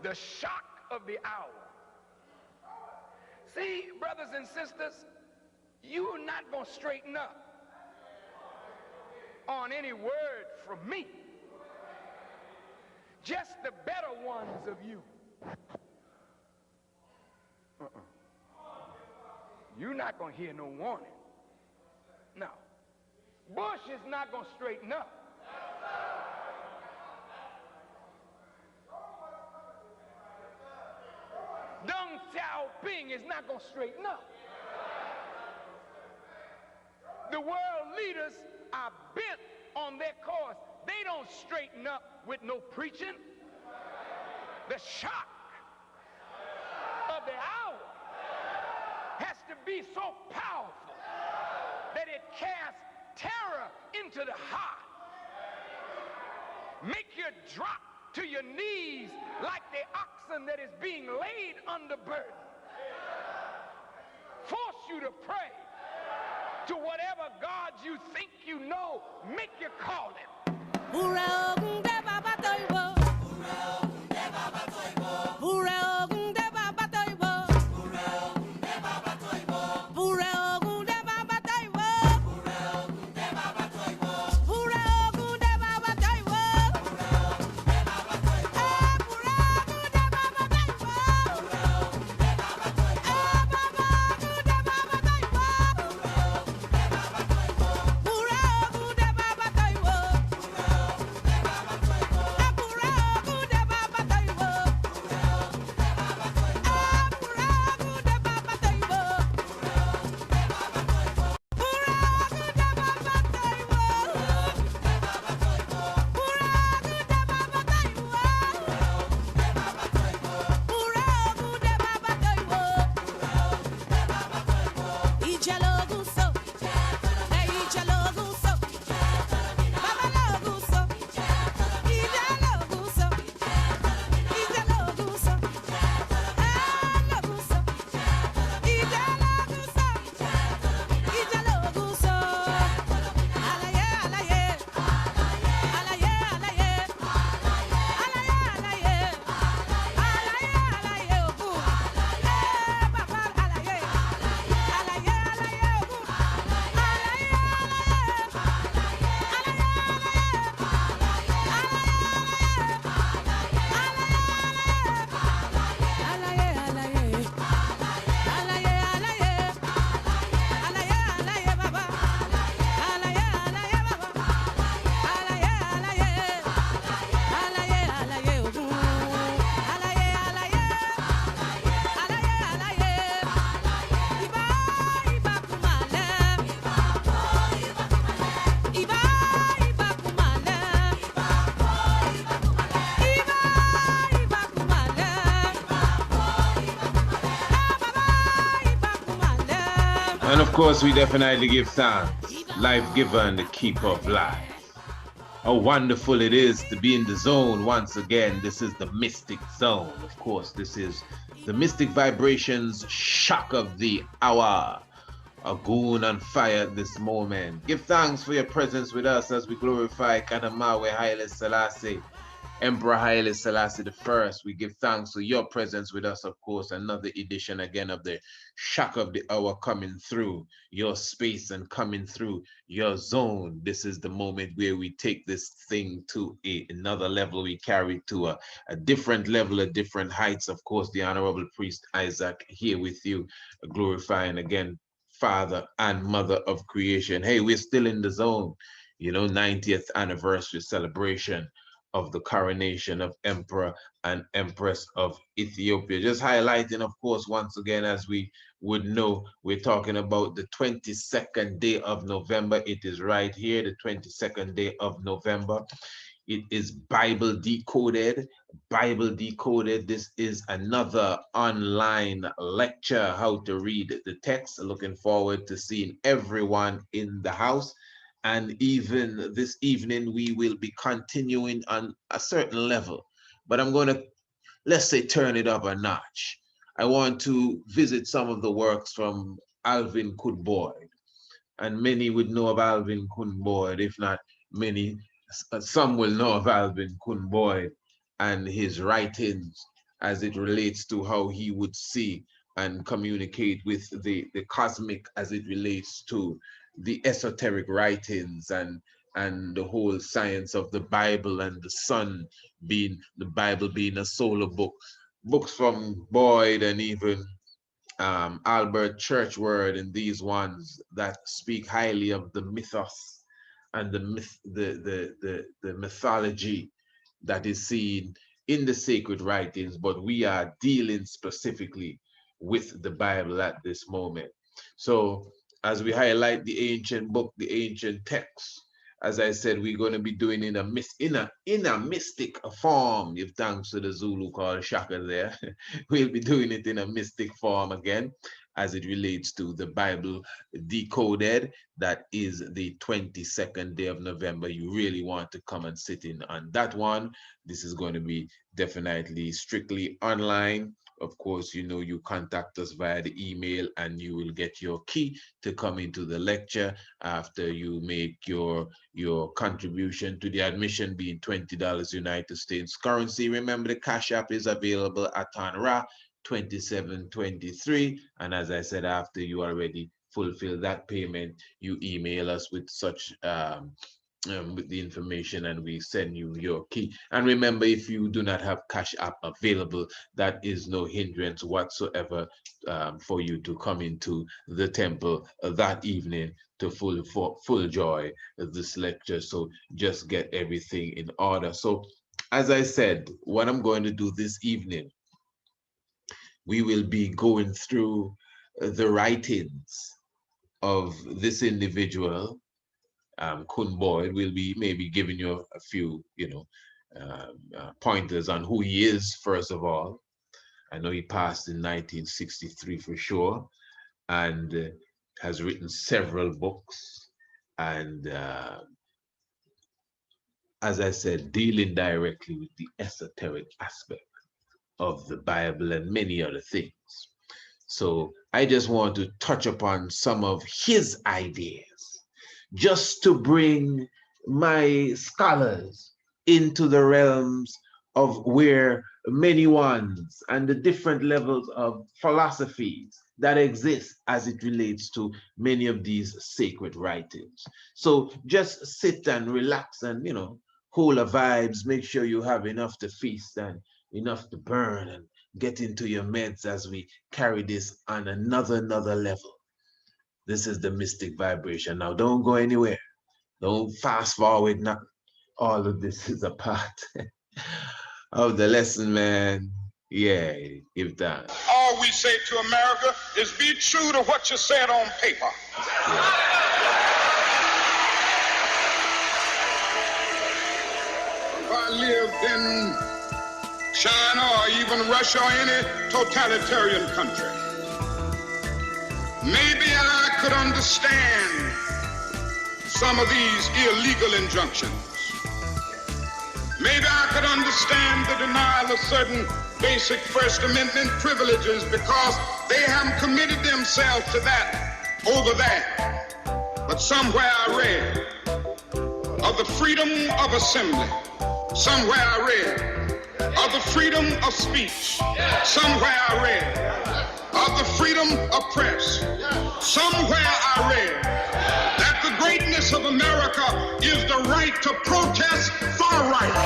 the shock of the hour. See, brothers and sisters, you're not going to straighten up on any word from me. Just the better ones of you. You're not going to hear no warning. No. Bush is not going to straighten up. Deng Xiaoping is not going to straighten up. The world leaders are bent on their course. They don't straighten up with no preaching. The shock of the hour has to be so powerful that it casts terror into the heart. Make you drop to your knees like the oxen that is being laid under burden. Force you to pray to whatever God you think you know. Make you call him. And of course, we definitely give thanks, life giver and the keeper of life. How wonderful it is to be in the zone once again. This is the Mystic Zone. Of course, this is the Mystic Vibrations shock of the hour. A goon on fire at this moment. Give thanks for your presence with us as we glorify Kanamawe Haile Selassie, Emperor Haile Selassie I. We give thanks for your presence with us, of course. Another edition again of the shock of the hour coming through your space and coming through your zone. This is the moment where we take this thing to another level. We carry it to a different level, at different heights. Of course, the Honorable Priest Isaac here with you, glorifying again Father and Mother of creation. Hey, we're still in the zone, 90th anniversary celebration of the coronation of Emperor and Empress of Ethiopia. Just highlighting, of course, once again, as we would know, we're talking about the 22nd day of November. It is right here, the 22nd day of November. It is Bible Decoded. Bible Decoded. This is another online lecture, how to read the text. Looking forward to seeing everyone in the house. And even this evening, we will be continuing on a certain level. But I'm going to, let's say, turn it up a notch. I want to visit some of the works from Alvin Kuhn Boyd. And many would know of Alvin Kuhn Boyd, if not many. Some will know of Alvin Kuhn Boyd and his writings as it relates to how he would see and communicate with the cosmic as it relates to the esoteric writings and the whole science of the Bible and the sun being the Bible being a solar book. Books from Boyd and even Albert Churchward and these ones that speak highly of the mythos and the mythology that is seen in the sacred writings, but we are dealing specifically with the Bible at this moment. So as we highlight the ancient book, the ancient text, as I said, we're going to be doing in a mystic form, if thanks to the Zulu called Shaka there. We'll be doing it in a mystic form again, as it relates to the Bible Decoded. That is the 22nd day of November. You really want to come and sit in on that one. This is going to be definitely strictly online. Of course, you know, you contact us via the email and you will get your key to come into the lecture after you make your contribution to the admission being $20 United States currency. Remember, the Cash App is available at Tanra 2723. And as I said, after you already fulfill that payment, you email us with such with the information and we send you your key. And remember, if you do not have Cash App available, that is no hindrance whatsoever for you to come into the temple that evening to full joy this lecture. So just get everything in order. So as I said, what I'm going to do this evening, we will be going through the writings of this individual, Kuhn Boyd. Will be maybe giving you a few, pointers on who he is, first of all. I know he passed in 1963 for sure, and has written several books, and as I said, dealing directly with the esoteric aspect of the Bible and many other things. So I just want to touch upon some of his ideas, just to bring my scholars into the realms of where many ones and the different levels of philosophies that exist as it relates to many of these sacred writings. So just sit and relax and, hold the vibes, make sure you have enough to feast and enough to burn, and get into your meds as we carry this on another level. This is the mystic vibration. Now, don't go anywhere. Don't fast forward. Not all of this is a part of the lesson, man. Yeah, give that. All we say to America is be true to what you said on paper. Yeah. If I lived in China or even Russia or any totalitarian country, maybe I could understand some of these illegal injunctions. Maybe I could understand the denial of certain basic First Amendment privileges because they haven't committed themselves to that over there. But somewhere I read of the freedom of assembly. Somewhere I read of the freedom of speech. Somewhere I read of the freedom of press. Somewhere I read that the greatness of America is the right to protest far right.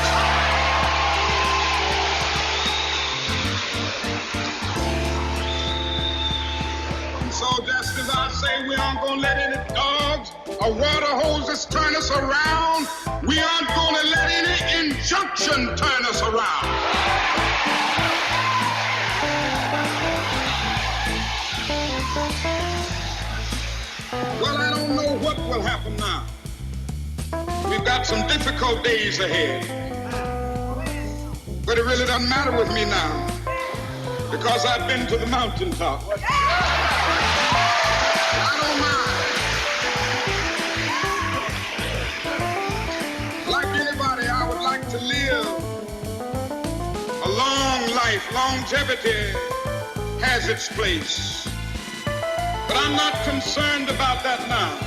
So just as I say we aren't going to let any dogs or water hoses turn us around, we aren't going to let any injunction turn us around. Well, I don't know what will happen now. We've got some difficult days ahead. But it really doesn't matter with me now, because I've been to the mountaintop. I don't mind. Like anybody, I would like to live a long life. Longevity has its place. But I'm not concerned about that now.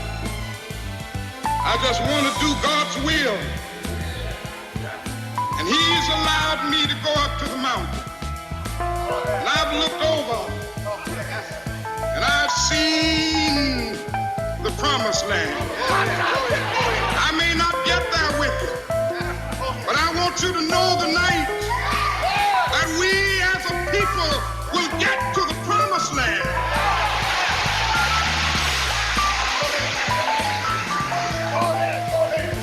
I just want to do God's will. And He's allowed me to go up to the mountain. And I've looked over and I've seen the promised land. I may not get there with you, but I want you to know tonight that we as a people will get to the promised land.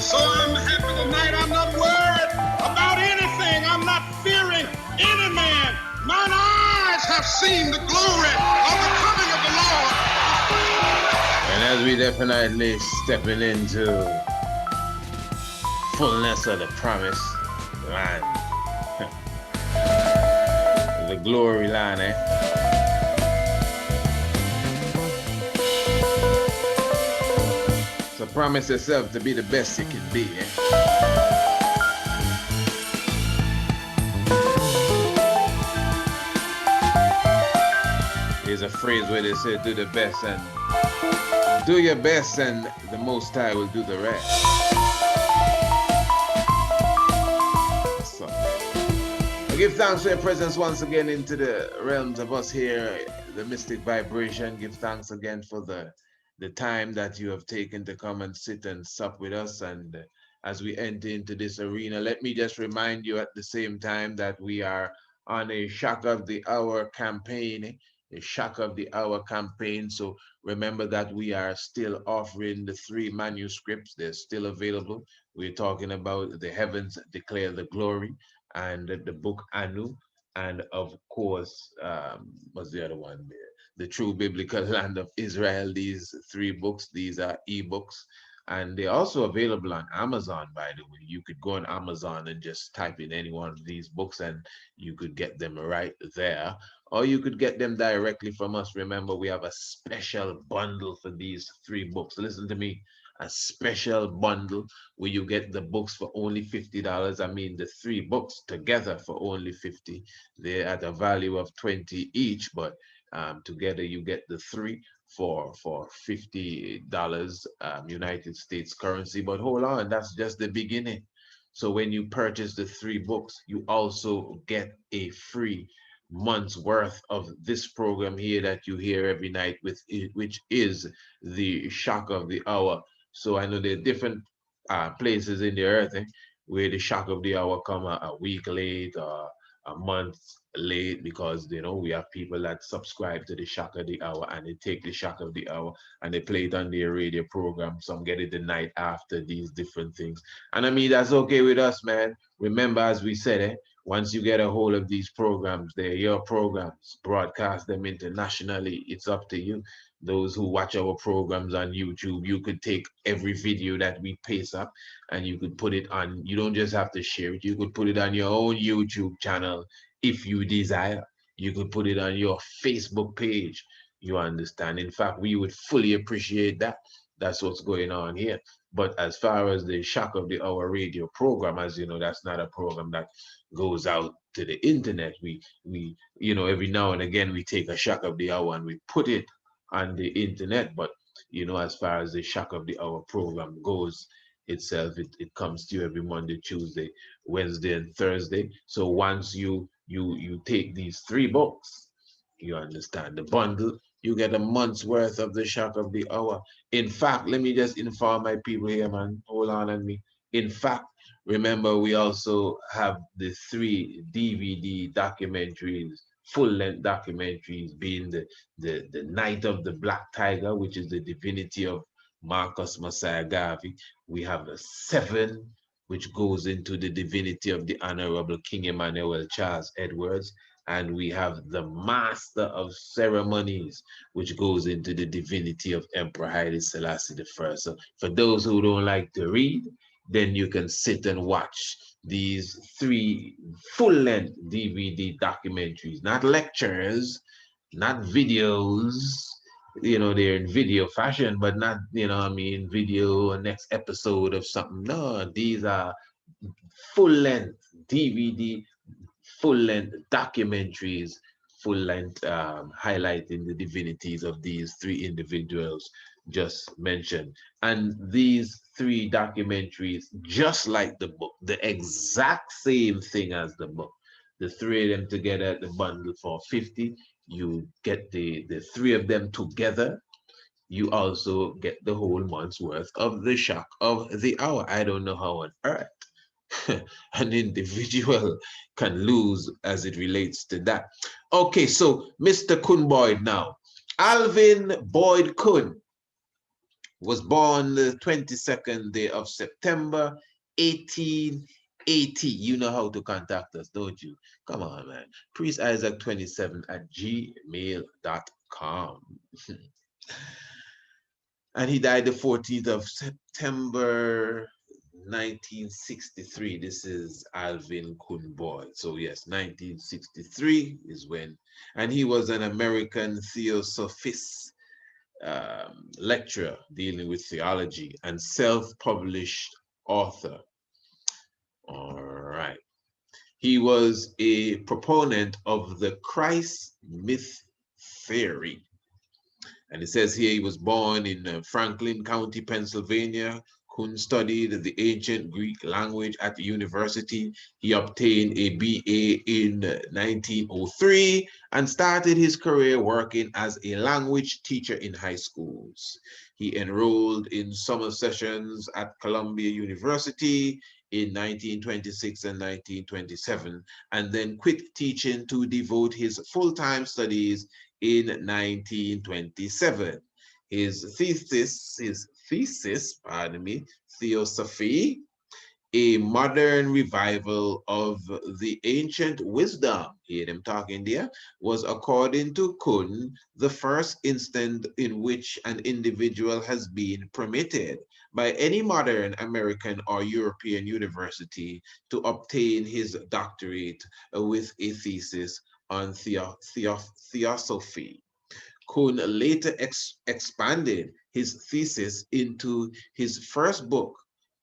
So I'm happy tonight. I'm not worried about anything. I'm not fearing any man. Mine eyes have seen the glory of the coming of the Lord. And as we definitely stepping into fullness of the promised land, the glory line, So promise yourself to be the best you can be, There's a phrase where they say, do the best and do your best and the Most High will do the rest. So, I give thanks for your presence once again into the realms of us here, the Mystic Vibration. Give thanks again for the time that you have taken to come and sit and sup with us. And as we enter into this arena, let me just remind you at the same time that we are on a Shock of the Hour campaign, a Shock of the Hour campaign. So remember that we are still offering the 3 manuscripts. They're still available. We're talking about The Heavens Declare the Glory and the book Anu. And of course, what's the other one there? The True Biblical Land of Israel. These 3 books, these are ebooks. And they're also available on Amazon, by the way. You could go on Amazon and just type in any one of these books and you could get them right there. Or you could get them directly from us. Remember, we have a special bundle for these 3 books. Listen to me. A special bundle where you get the books for only $50. I mean, the 3 books together for only $50. They're at a value of $20 each, but together you get the 3 for $50 United States currency. But hold on, that's just the beginning. So when you purchase the 3 books, you also get a free month's worth of this program here that you hear every night, which is the Shock of the Hour. So I know there are different places in the earth where the Shock of the Hour come a week late or a month late, because we have people that subscribe to the Shock of the Hour and they take the Shock of the Hour and they play it on their radio program. Some get it the night after, these different things. And I mean, that's okay with us, man. Remember, as we said, once you get a hold of these programs, they're your programs. Broadcast them internationally. It's up to you. Those who watch our programs on YouTube, you could take every video that we paste up and you could put it on. You don't just have to share it. You could put it on your own YouTube channel if you desire. You could put it on your Facebook page. You understand? In fact, we would fully appreciate that. That's what's going on here. But as far as the Shock of the Hour radio program, as you know, that's not a program that goes out to the internet. We every now and again we take a Shock of the Hour and we put it on the internet. But as far as the Shock of the Hour program goes itself, it comes to you every Monday, Tuesday, Wednesday, and Thursday. So once you take these 3 books, you understand, the bundle, you get a month's worth of the Shock of the Hour. In fact, let me just inform my people here, man. Hold on at me. In fact, remember, we also have the 3 DVD documentaries, full-length documentaries, being the Night of the Black Tiger, which is the divinity of Marcus Messiah Garvey. We have the 7, which goes into the divinity of the Honorable King Emmanuel Charles Edwards. And we have the Master of Ceremonies, which goes into the divinity of Emperor Haile Selassie I. So for those who don't like to read, then you can sit and watch these 3 full-length DVD documentaries, not lectures, not videos. They're in video fashion, but not, video, next episode of something. No, these are full-length DVD, full-length documentaries, full-length highlighting the divinities of these 3 individuals just mentioned. And these 3 documentaries, just like the book, the exact same thing as the book. The three of them together at the bundle for 50. You get the three of them together. You also get the whole month's worth of the shock of the hour. I don't know how on earth an individual can lose as it relates to that. Okay, so Mr. Kuhn Boyd now. Alvin Boyd Kuhn was born the 22nd day of September, 1880. You know how to contact us, don't you? Come on, man. priestisaac27@gmail.com. And he died the 14th of September, 1963. This is Alvin Kuhn Boyd. So yes, 1963 is when, and he was an American theosophist, lecturer dealing with theology and self-published author. All right. He was a proponent of the Christ myth theory. And it says here he was born in Franklin County, Pennsylvania. Kuhn studied the ancient Greek language at the university. He obtained a BA in 1903 and started his career working as a language teacher in high schools. He enrolled in summer sessions at Columbia University in 1926 and 1927, and then quit teaching to devote his full-time studies in 1927. His thesis, pardon me, Theosophy, a modern revival of the ancient wisdom, hear them talking there, was, according to Kuhn, the first instance in which an individual has been permitted by any modern American or European university to obtain his doctorate with a thesis on theosophy. Kuhn later expanded his thesis into his first book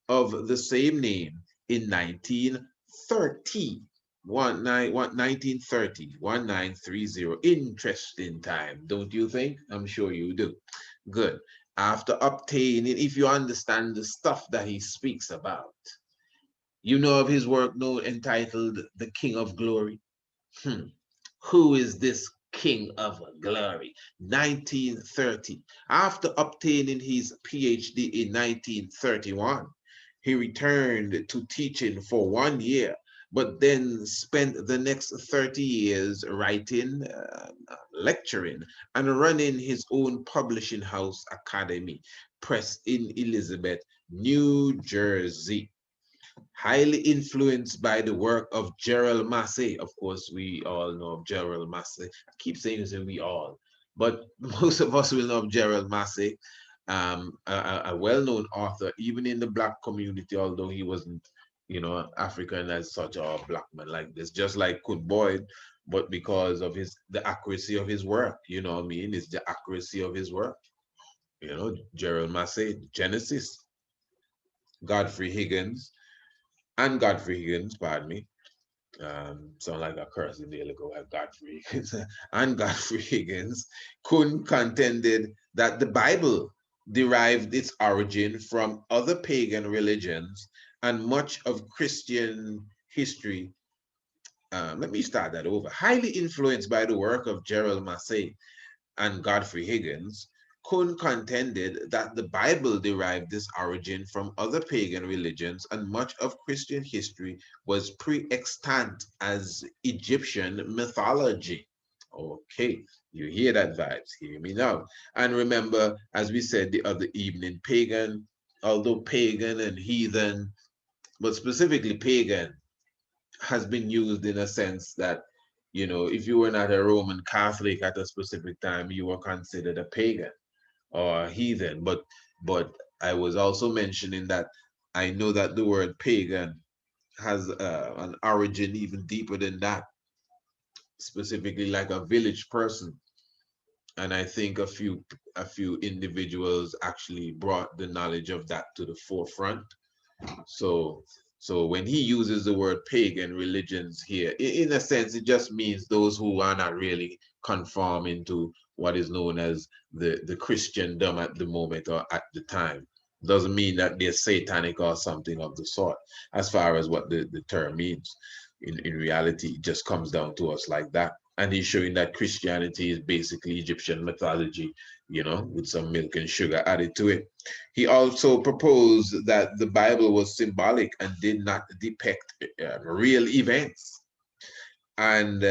of the same name in 1930. 1930. Interesting time, don't you think? I'm sure you do. Good. After obtaining, if you understand the stuff that he speaks about, you know of his work known entitled The King of Glory. Who is this King of Glory? 1930. After obtaining his PhD in 1931, he returned to teaching for 1 year, but then spent the next 30 years writing, lecturing, and running his own publishing house, Academy Press, in Elizabeth, New Jersey. Highly influenced by the work of Gerald Massey. Of course, we all know of Gerald Massey. I keep saying we all, but most of us will know of Gerald Massey, a well-known author, even in the Black community, although he wasn't, African as such, or a Black man like this, just like Kuhn Boyd, but because of the accuracy of his work, you know what I mean? It's the accuracy of his work. Gerald Massey, Genesis, Godfrey Higgins, pardon me. Sound like a curse in the ago at Godfrey Higgins. And Godfrey Higgins. Kuhn contended that the Bible derived its origin from other pagan religions, and much of Christian history. Let me start that over. Highly influenced by the work of Gerald Massey and Godfrey Higgins, Kuhn contended that the Bible derived its origin from other pagan religions, and much of Christian history was pre-extant as Egyptian mythology. Okay, you hear that vibes, hear me now. And remember, as we said the other evening, pagan, although pagan and heathen, but specifically pagan, has been used in a sense that, if you were not a Roman Catholic at a specific time, you were considered a pagan or heathen. But I was also mentioning that I know that the word pagan has an origin even deeper than that, specifically like a village person. And I think a few individuals actually brought the knowledge of that to the forefront. So when he uses the word pagan religions here, in a sense, it just means those who are not really conforming to what is known as the Christendom at the moment or at the time. Doesn't mean that they're satanic or something of the sort, as far as what the term means. in reality, it just comes down to us like that. And he's showing that Christianity is basically Egyptian mythology, with some milk and sugar added to it. He also proposed that the Bible was symbolic and did not depict real events, and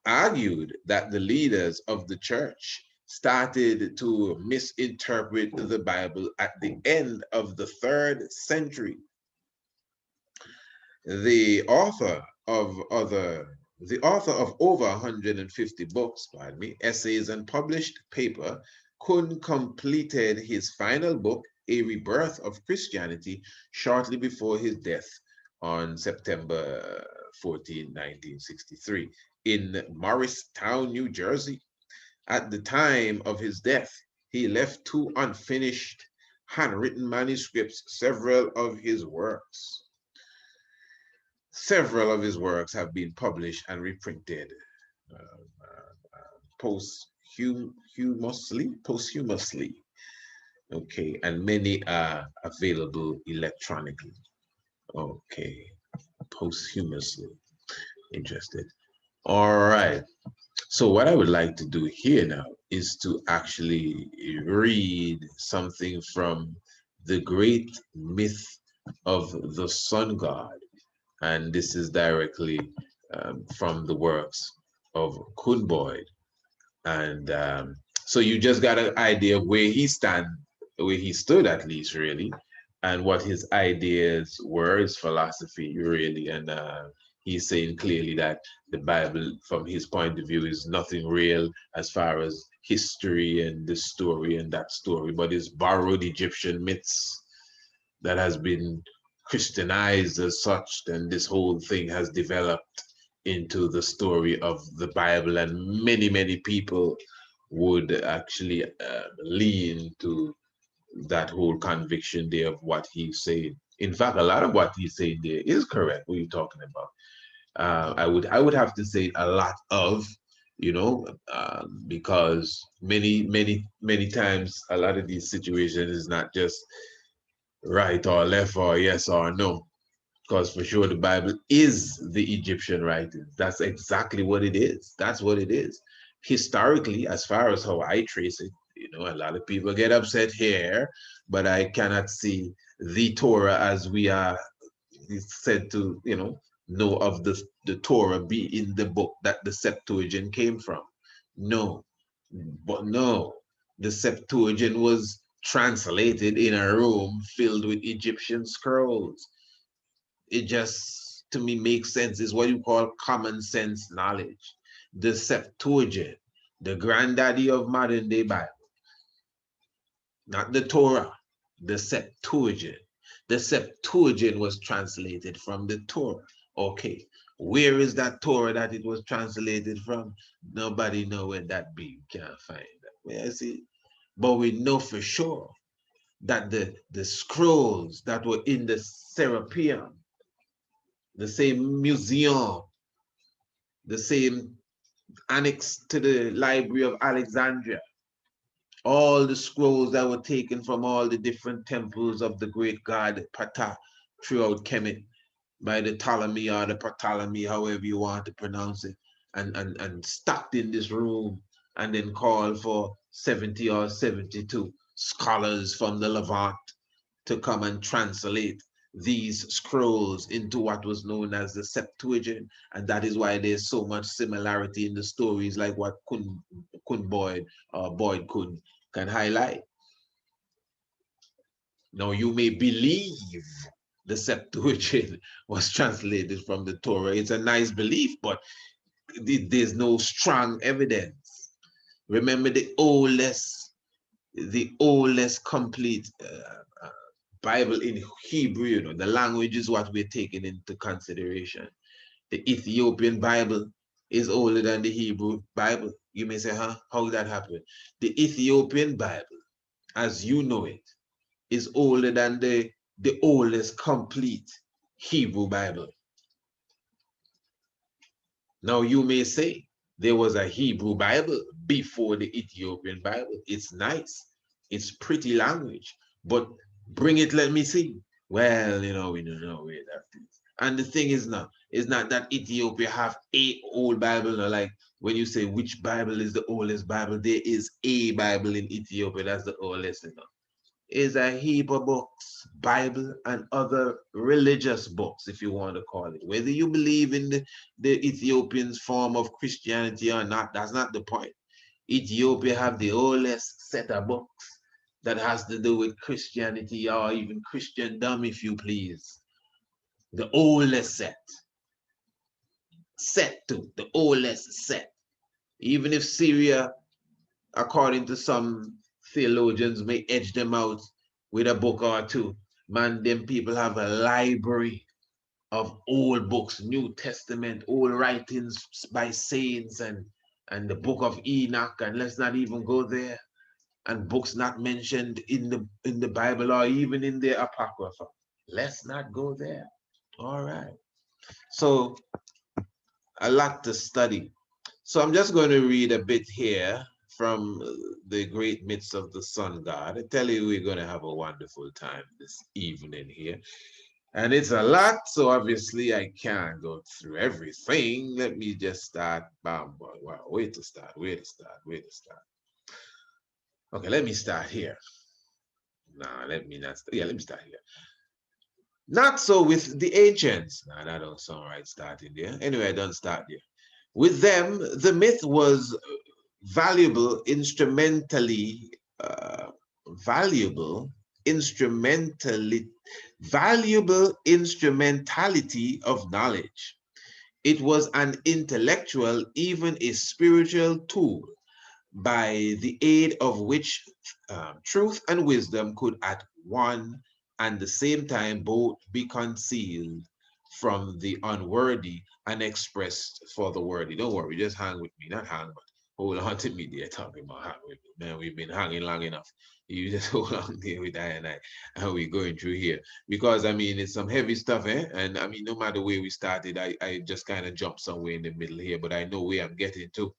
argued that the leaders of the church started to misinterpret the Bible at the end of the 3rd century. The author of over 150 books, essays, and published paper, Kuhn completed his final book, A Rebirth of Christianity, shortly before his death on September 14, 1963, in Morristown, New Jersey. At the time of his death, he left 2 unfinished handwritten manuscripts. Several of his works have been published and reprinted posthumously. Okay, and many are available electronically. Okay, posthumously. Interested. All right. So what I would like to do here now is to actually read something from the great myth of the sun god. And this is directly from the works of Boyd. And so you just got an idea of where he stood at least, really, and what his ideas were, his philosophy, really. And he's saying clearly that the Bible, from his point of view, is nothing real as far as history and this story and that story, but it's borrowed Egyptian myths that has been Christianized as such, and this whole thing has developed into the story of the Bible, and many people would actually lean to that whole conviction there of what he's saying. In fact, a lot of what he's saying there is correct. What you're talking about, I would have to say a lot of, because many times a lot of these situations is not just right or left or yes or no, because for sure the Bible is the Egyptian writings. That's exactly what it is. That's what it is. Historically, as far as how I trace it, a lot of people get upset here, but I cannot see the Torah as we are said to, know of the Torah be in the book that the Septuagint came from. No, but no, the Septuagint was translated in a room filled with Egyptian scrolls. It just, to me, makes sense. It's what you call common sense knowledge. The Septuagint, the granddaddy of modern day Bible, not the Torah, the Septuagint. The Septuagint was translated from the Torah. Okay, where is that Torah that it was translated from? Nobody know where that be. You can't find that. Where is it? But we know for sure that the scrolls that were in the Serapeum, the same museum, the same annex to the Library of Alexandria, all the scrolls that were taken from all the different temples of the great god Ptah throughout Kemet by the Ptolemy or the Ptolemy, however you want to pronounce it, and stacked in this room, and then called for 70 or 72 scholars from the Levant to come and translate these scrolls into what was known as the Septuagint. And that is why there's so much similarity in the stories, like what Boyd Kuhn can highlight. Now, you may believe the Septuagint was translated from the Torah. It's a nice belief, but there's no strong evidence. Remember, the oldest complete Bible in Hebrew, the language is what we're taking into consideration. The Ethiopian Bible is older than the Hebrew Bible. You may say, huh? How did that happen? The Ethiopian Bible, as you know it, is older than the oldest complete Hebrew Bible. Now you may say there was a Hebrew Bible before the Ethiopian Bible. It's nice. It's pretty language, but bring it, let me see. Well, we don't know where that is. And the thing is now, It's not that Ethiopia have a old Bible, or like when you say which Bible is the oldest Bible, there is a Bible in Ethiopia that's the oldest. Is a heap of books, Bible and other religious books, if you want to call it. Whether you believe in the Ethiopians' form of Christianity or not, that's not the point. Ethiopia have the oldest set of books that has to do with Christianity or even Christendom, if you please. The oldest the oldest set. Even if Syria, according to some theologians, may edge them out with a book or two, man, them people have a library of old books, New Testament, old writings by saints, and the book of Enoch, and let's not even go there, and books not mentioned in the Bible or even in the Apocrypha. Let's not go there. All right. So a lot to study. So I'm just going to read a bit here from the great myths of the sun god. I tell you, we're going to have a wonderful time this evening here. And it's a lot, so obviously I can't go through everything. Let me just start. Wow, where to start. Okay, let me start here. Nah, let me not. Yeah, let me start here. Not so with the ancients. Nah, that don't sound right starting there. Anyway, I don't start there. With them, the myth was valuable instrumentality of knowledge. It was an intellectual, even a spiritual tool by the aid of which truth and wisdom could at one and the same time both be concealed from the unworthy and expressed for the worthy. Don't worry, just hang with me. Not hang, but hold on to me there talking about hang with me. Man, we've been hanging long enough. You just hold on there with I, and we're going through here. Because I mean it's some heavy stuff, eh? And I mean, no matter where we started, I just kind of jumped somewhere in the middle here, but I know where I'm getting to.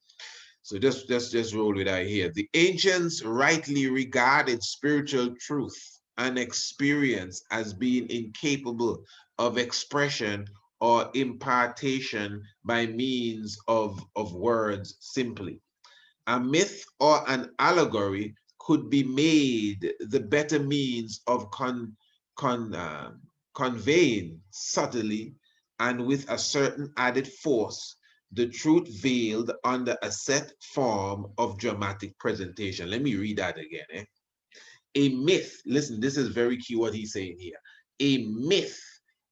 So just roll with that here. The ancients rightly regarded spiritual truth and experience as being incapable of expression or impartation by means of words simply. A myth or an allegory could be made the better means of conveying subtly and with a certain added force the truth veiled under a set form of dramatic presentation. Let me read that again. A myth, listen, this is very key what he's saying here. A myth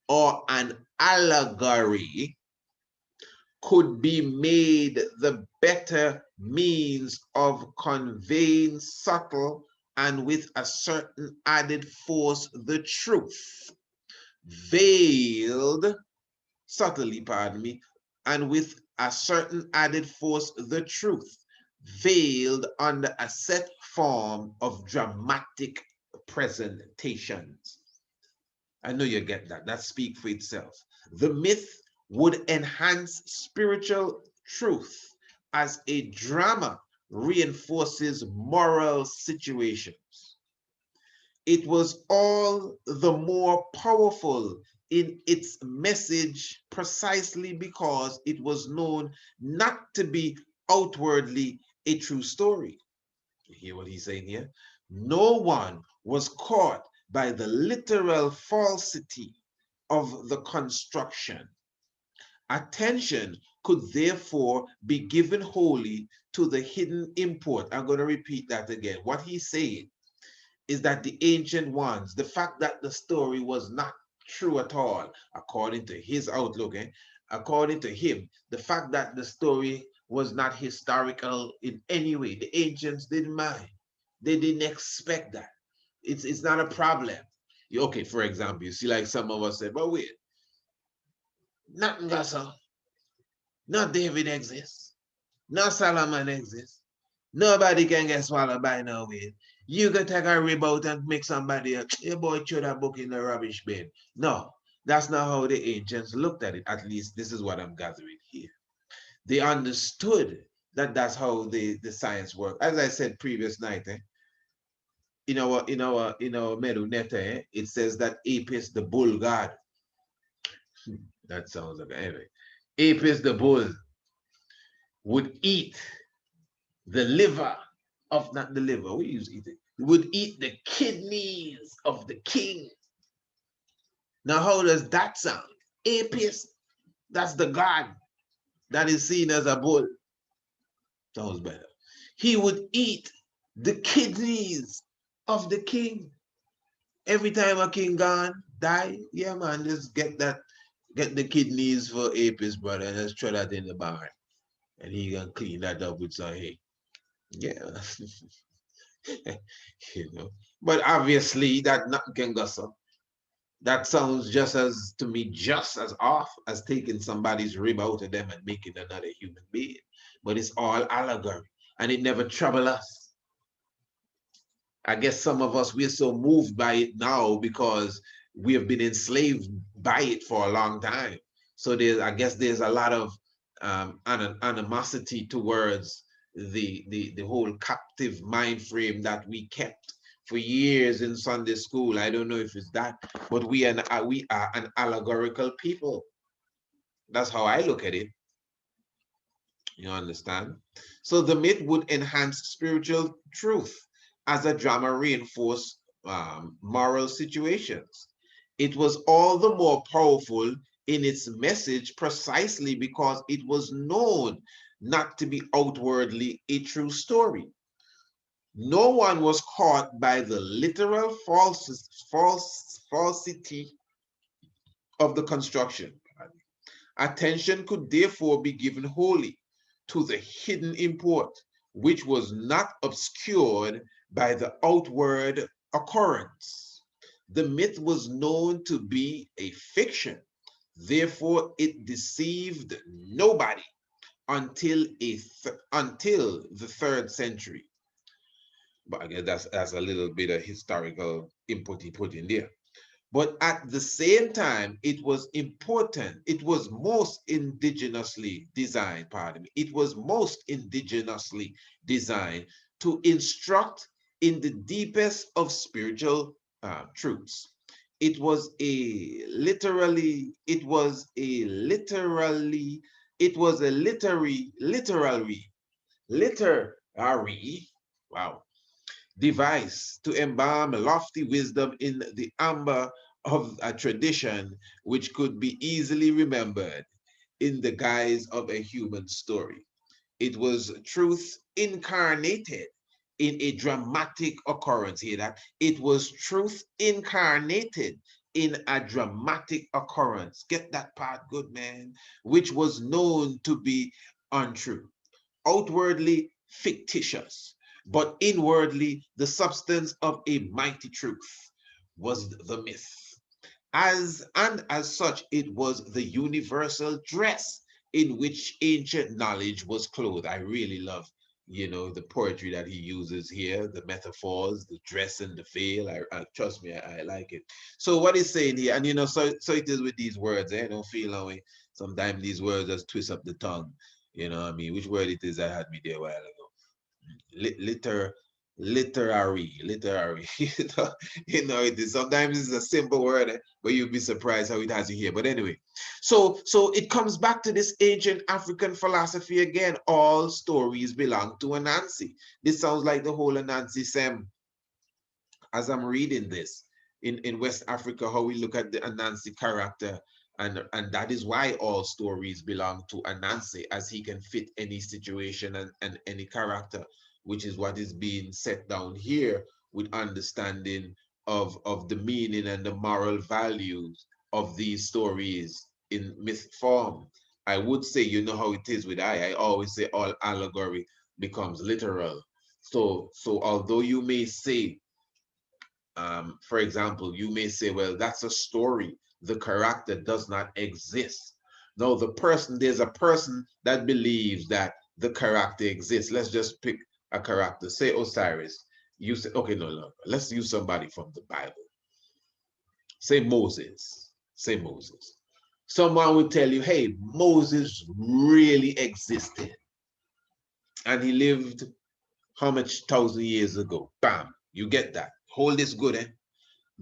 or an allegory could be made the better means of conveying subtle and with a certain added force the truth veiled subtly, pardon me, and with a certain added force the truth veiled under a set form of dramatic presentations. I know you get that. That speaks for itself. The myth would enhance spiritual truth as a drama reinforces moral situations. It was all the more powerful in its message precisely because it was known not to be outwardly a true story. You hear what he's saying here? No one was caught by the literal falsity of the construction. Attention could therefore be given wholly to the hidden import. I'm going to repeat that again. What he's saying is that the ancient ones, the fact that the story was not true at all, according to his outlook, according to him, the fact that the story was not historical in any way, the ancients didn't mind. They didn't expect that. It's not a problem. Okay, for example, you see like some of us say, but wait, nothing got so. Not David exists. Not Solomon exists. Nobody can get swallowed by no whale. You can take a rib out and make somebody else. Your boy throw that book in the rubbish bin. No, that's not how the ancients looked at it. At least this is what I'm gathering here. They understood that that's how the science worked. As I said previous night, in our Medu Neta, it says that Apis, the bull god, That sounds like anyway. Apis the bull would eat the liver of not the liver. We use eat it. Would eat the kidneys of the king. Now, how does that sound? Apis, that's the god that is seen as a bull. Sounds better. He would eat the kidneys of the king. Every time a king gone, die, yeah, man, just get the kidneys for Apis, brother, and let's throw that in the barn. And he gonna clean that up with some hay. Yeah. you know. But obviously that not can gossip. That sounds just as to me just as off as taking somebody's rib out of them and making another human being. But it's all allegory, and it never trouble us. I guess some of us we're so moved by it now because we have been enslaved by it for a long time. So I guess there's a lot of animosity towards the whole captive mind frame that we kept for years in Sunday school. I don't know if it's that, but we are an allegorical people. That's how I look at it. You understand? So the myth would enhance spiritual truth as a drama reinforced moral situations. It was all the more powerful in its message precisely because it was known not to be outwardly a true story. No one was caught by the literal falsity of the construction. Attention could therefore be given wholly to the hidden import, which was not obscured by the outward occurrence. The myth was known to be a fiction, therefore it deceived nobody until the 3rd century. But I guess that's a little bit of historical input he put in there. But at the same time, it was important. It was most indigenously designed, pardon me. It was most indigenously designed to instruct in the deepest of spiritual truths. It was a literary, wow, device to embalm lofty wisdom in the amber of a tradition which could be easily remembered in the guise of a human story. It was truth incarnated in a dramatic occurrence. Hear that? It was truth incarnated in a dramatic occurrence. Get that part good, man. Which was known to be untrue, outwardly fictitious, but inwardly the substance of a mighty truth was the myth. As such, it was the universal dress in which ancient knowledge was clothed. I really love, the poetry that he uses here, the metaphors, the dress and the veil. I trust me, I like it. So what he's saying here, and so it is with these words. Don't feel that way. Sometimes these words just twist up the tongue. You know what I mean? Which word it is that had me there a while ago? Literary. It is. Sometimes it's a simple word, but you'll be surprised how it has you here. But anyway, so it comes back to this ancient African philosophy again. All stories belong to Anansi. This sounds like the whole Anansi Sem. As I'm reading this in West Africa, how we look at the Anansi character. And that is why all stories belong to Anansi, as he can fit any situation and any character, which is what is being set down here with understanding of the meaning and the moral values of these stories in myth form. I would say, you know how it is with I always say all allegory becomes literal. So although you may say, for example, you may say, well, that's a story. The character does not exist. No, there's a person that believes that the character exists. Let's just pick a character. Say Osiris. You say, okay, no. Let's use somebody from the Bible. Say Moses. Someone will tell you, hey, Moses really existed. And he lived how much 1,000 years ago? Bam, you get that. Hold this good,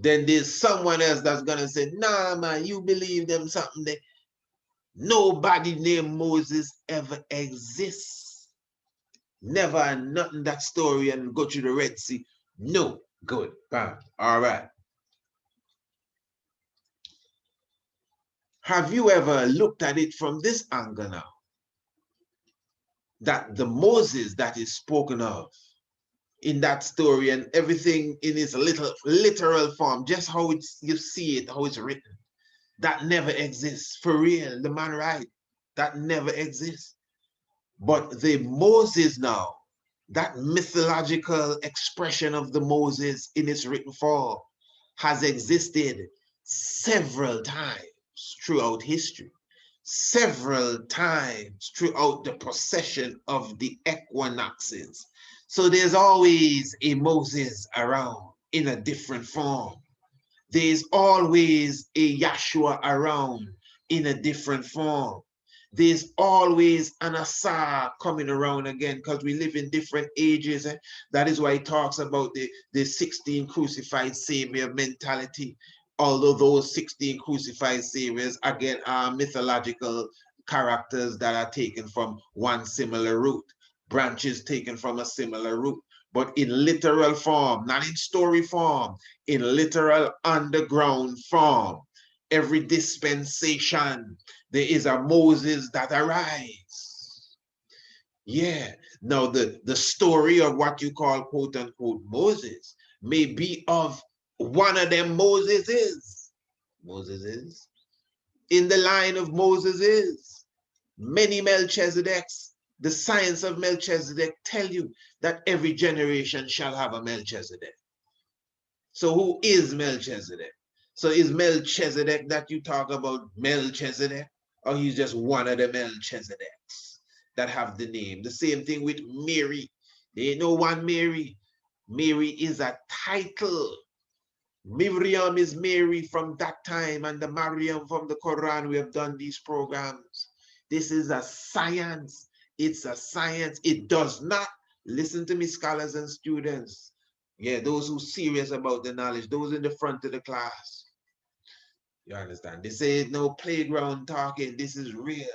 Then there's someone else that's gonna say, nah, man, you believe them something Nobody named Moses ever exists. Never nothing that story and go to the Red Sea. No. Good. Bam. All right. Have you ever looked at it from this angle now? That the Moses that is spoken of in that story and everything in its literal form, just how you see it, how it's written, that never exists. For real, the man right, that never exists. But the Moses now, that mythological expression of the Moses in its written form has existed several times throughout history, several times throughout the procession of the equinoxes. So there's always a Moses around in a different form. There's always a Yahshua around in a different form. There's always an Asa coming around again because we live in different ages. That is why he talks about the 16 crucified Savior mentality. Although those 16 crucified Saviors, again, are mythological characters that are taken from one similar root, branches taken from a similar root. But in literal form, not in story form, in literal underground form, every dispensation, there is a Moses that arises. Yeah. Now, the story of what you call quote unquote Moses may be of one of them Moseses. Moseses. In the line of Moseses, many Melchizedeks. The science of Melchizedek tell you that every generation shall have a Melchizedek. So who is Melchizedek? So is Melchizedek that you talk about Melchizedek? Or he's just one of the Melchizedeks that have the name? The same thing with Mary. There ain't no one Mary. Mary is a title. Miriam is Mary from that time, and the Mariam from the Quran. We have done these programs. This is a science. It's a science. It does not, listen to me, scholars and students. Yeah, those who serious about the knowledge, those in the front of the class. You understand? They say no playground talking. This is real.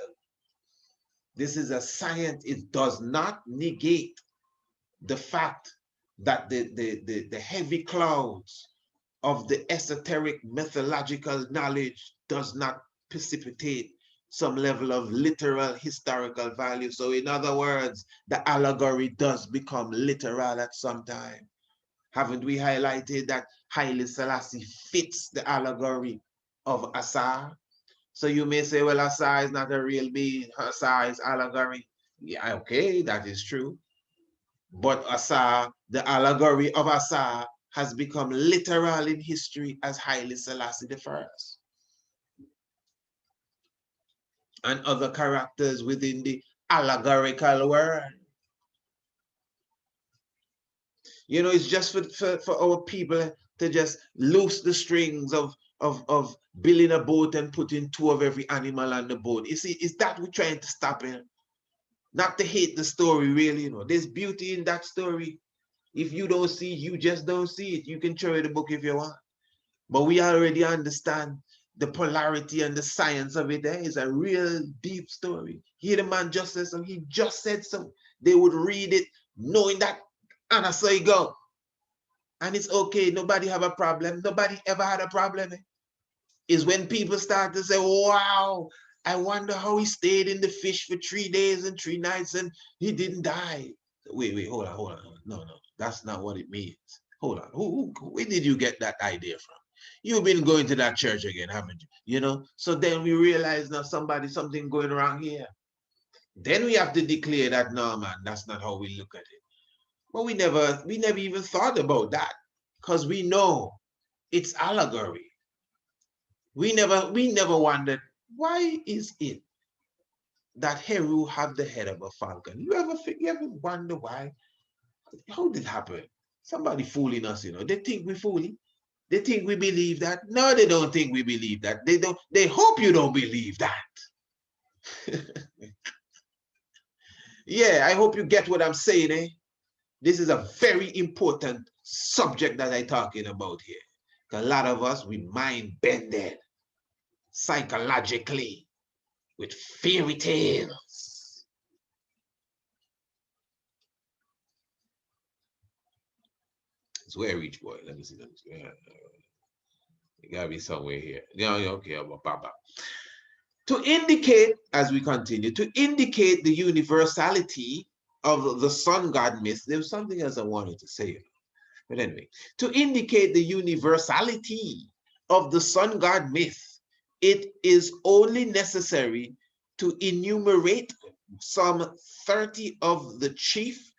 This is a science. It does not negate the fact that the heavy clouds of the esoteric mythological knowledge does not precipitate some level of literal historical value. So in other words, the allegory does become literal at some time. Haven't we highlighted that Haile Selassie fits the allegory of Asa? So you may say, well, Asa is not a real being. Asa is allegory. Yeah, okay, that is true. But Asa, the allegory of Asa, has become literal in history as Haile Selassie I. And other characters within the allegorical world. You know, it's just for our people to just loose the strings of building a boat and putting two of every animal on the boat. You see, is that we're trying to stop it? Not to hate the story, really, you know. There's beauty in that story. If you don't see it, you just don't see it. You can throw the book if you want. But we already understand the polarity and the science of it. There is a real deep story. Here the man just said so. He just said so. They would read it knowing that, and I say go. And it's okay. Nobody have a problem. Nobody ever had a problem. Is when people start to say, wow, I wonder how he stayed in the fish for 3 days and 3 nights and he didn't die. Wait, hold on. No, that's not what it means. Hold on. Where did you get that idea from? You've been going to that church again, haven't you? You know, so then we realize now something going wrong here. Then we have to declare that, no, man, that's not how we look at it. But we never even thought about that because we know it's allegory. We never wondered, why is it that Heru have the head of a falcon? You ever wonder why? How did it happen? Somebody fooling us, you know. They think we're fooling. They think we believe that. No, they don't think we believe that. They hope you don't believe that. Yeah, I hope you get what I'm saying, eh? This is a very important subject that I'm talking about here. A lot of us, we mind bended psychologically. with fairy tales. It's where I reach, boy. Let me see. It gotta be somewhere here. Yeah, okay, Baba. To indicate, as we continue, to indicate the universality of the sun god myth, there was something else I wanted to say. But anyway, to indicate the universality of the sun god myth, it is only necessary to enumerate some 30 of the chief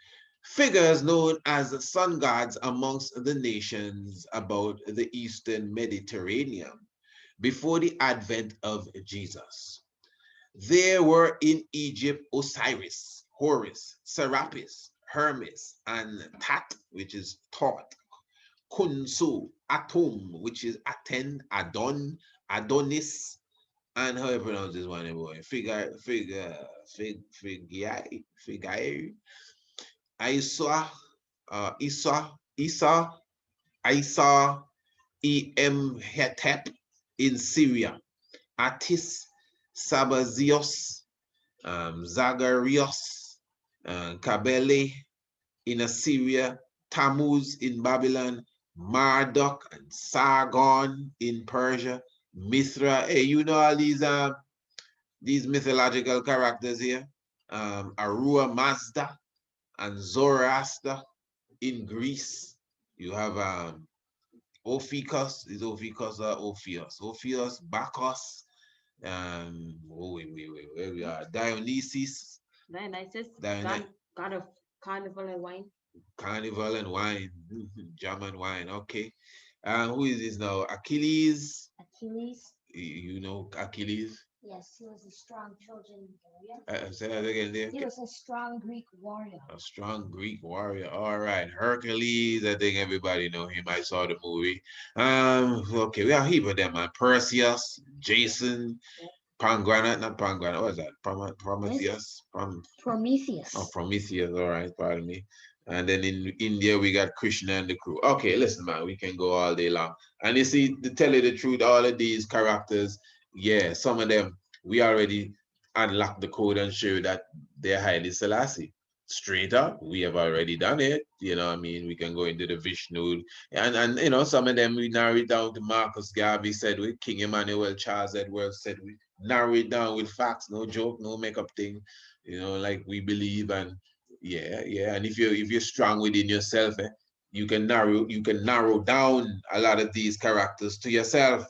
figures known as the sun gods amongst the nations about the Eastern Mediterranean before the advent of Jesus. There were in Egypt Osiris, Horus, Serapis, Hermes, and Tat, which is Thought, Kunsu, Atum, which is Aten, Adon, Adonis, and how you pronounce this one, boy? Figai, Isa, Isa, Hetep in Syria, Attis, Sabazios, Zagarios, Kabele in Assyria, Tammuz in Babylon, Marduk and Sargon in Persia, Mithra. Hey, you know all these mythological characters here. Arua Mazda and Zoroaster in Greece. You have Ophiuchus, is Ophiuchus or Ophius? Ophius, Bacchus, where we are? Dionysus. God of carnival and wine. Carnival and wine, German wine, okay. Who is this now? Achilles. Achilles. You know Achilles? Yes, he was a strong Trojan warrior. Say that again there. He was a strong Greek warrior. A strong Greek warrior. All right. Hercules, I think everybody know him. I saw the movie. Okay, we have a heap of them, man. Perseus, Jason, Pangranat, not Pangranat. What is that? Prometheus? Prometheus. Oh, Prometheus. All right, pardon me. And then in India, we got Krishna and the crew. Okay, listen, man, we can go all day long. And you see, to tell you the truth, all of these characters, yeah, some of them, we already unlocked the code and show that they're highly Selassie. Straight up, we have already done it. You know what I mean? We can go into the Vishnu. And you know, some of them we narrow it down to Marcus Garvey said with King Emmanuel, Charles Edwards said we narrow it down with facts, no joke, no makeup thing, you know, like we believe. And yeah. And if you're strong within yourself, you can narrow down a lot of these characters to yourself.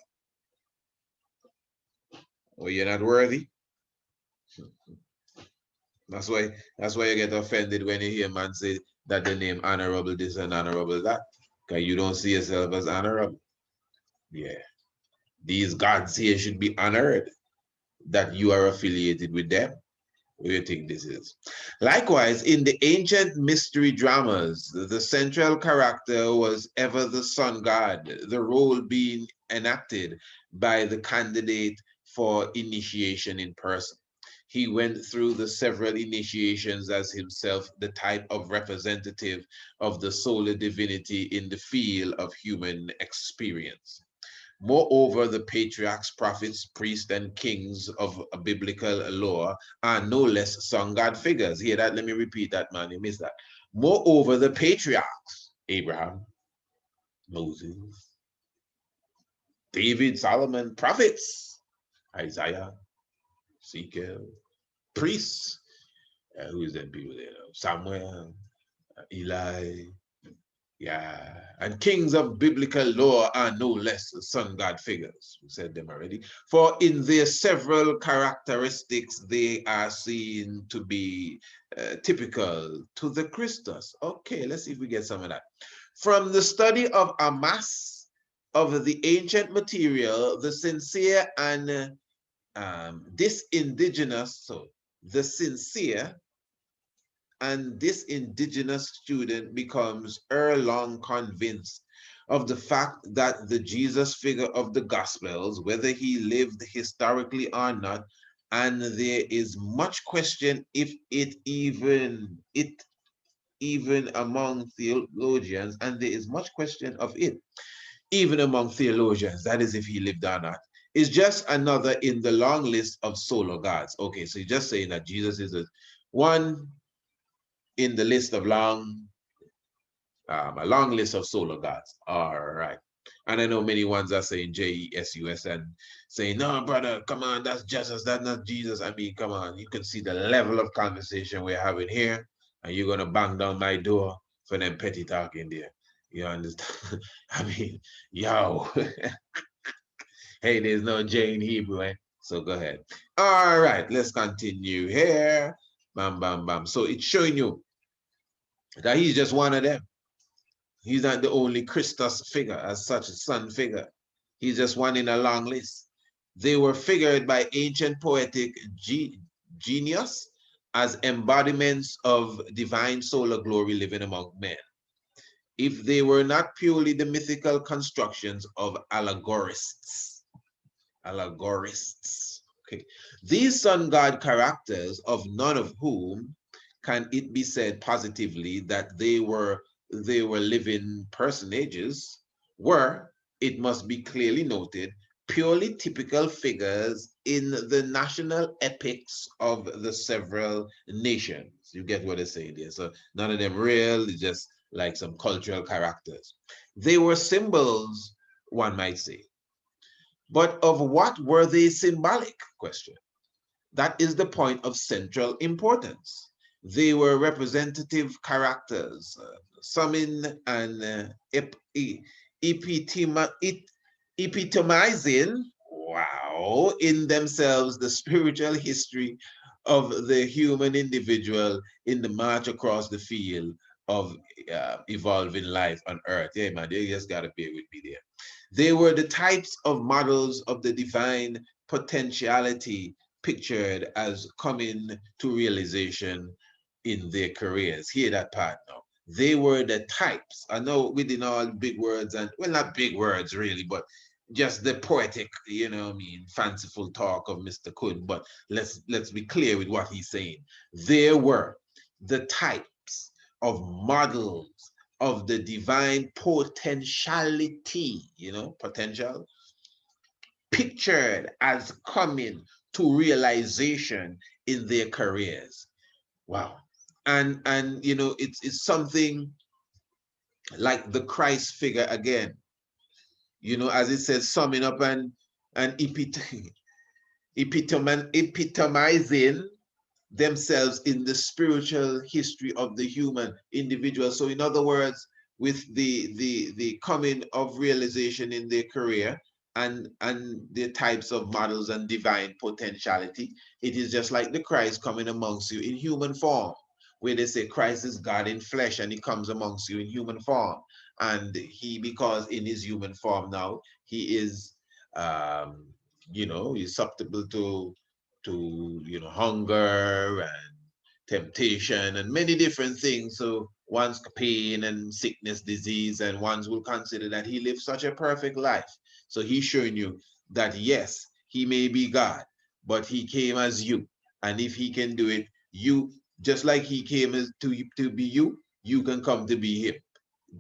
Or you're not worthy. That's why you get offended when you hear man say that the name honorable this and honorable that. Because you don't see yourself as honorable. Yeah. These gods here should be honored that you are affiliated with them. What do you think this is? Likewise, in the ancient mystery dramas, the central character was ever the sun god, the role being enacted by the candidate for initiation in person. He went through the several initiations as himself the type of representative of the solar divinity in the field of human experience. Moreover, the patriarchs, prophets, priests, and kings of biblical law are no less sun god figures. Hear that? Let me repeat that, man. You missed that. Moreover, the patriarchs, Abraham, Moses, David, Solomon, prophets, Isaiah, Ezekiel, priests, who is them people there? Samuel, Eli, yeah, and kings of biblical law are no less sun god figures. We said them already. For in their several characteristics, they are seen to be typical to the Christus. Okay, let's see if we get some of that. From the study of a mass of the ancient material, the sincere and this indigenous student becomes long convinced of the fact that the Jesus figure of the Gospels, whether he lived historically or not, and there is much question if it even among theologians, and there is much question of it even among theologians, that is if he lived or not. is just another in the long list of solar gods. Okay, so you're just saying that Jesus is one in the list of a long list of solar gods. All right. And I know many ones are saying Jesus and saying, no, brother, come on, that's Jesus, that's not Jesus. I mean, come on, you can see the level of conversation we're having here, and you're going to bang down my door for them petty talking there. You understand? I mean, yo. Hey, there's no J in Hebrew, eh? So go ahead. All right, let's continue here. Bam, bam, bam. So it's showing you that he's just one of them. He's not the only Christus figure as such, a son figure. He's just one in a long list. They were figured by ancient poetic genius as embodiments of divine solar glory living among men. If they were not purely the mythical constructions of allegorists. Okay. These sun god characters, of none of whom can it be said positively that they were living personages, were, it must be clearly noted, purely typical figures in the national epics of the several nations. You get what they're saying there. So none of them real, it's just like some cultural characters. They were symbols, one might say. But of what were they symbolic? Question. That is the point of central importance. They were representative characters, summing and epitomizing, wow, in themselves the spiritual history of the human individual in the march across the field of evolving life on earth. Yeah, man, you just gotta bear with me there. They were the types of models of the divine potentiality pictured as coming to realization in their careers. Hear that part now. They were the types. I know within all big words, and well, not big words really, but just the poetic, you know what I mean, fanciful talk of Mr. Kuhn. But let's be clear with what he's saying. There were the types of models of the divine potentiality, you know, potential, pictured as coming to realization in their careers. Wow. And you know, it's something like the Christ figure again. You know, as it says, summing up and epitomizing themselves in the spiritual history of the human individual. So in other words, with the coming of realization in their career and the types of models and divine potentiality, it is just like the Christ coming amongst you in human form, where they say Christ is God in flesh and he comes amongst you in human form. And he, because in his human form now, he is, you know, he's susceptible to you know, hunger and temptation and many different things. So one's pain and sickness, disease, and ones will consider that he lived such a perfect life. So he's showing you that yes, he may be God, but he came as you. And if he can do it, you, just like he came as to be you, you can come to be him.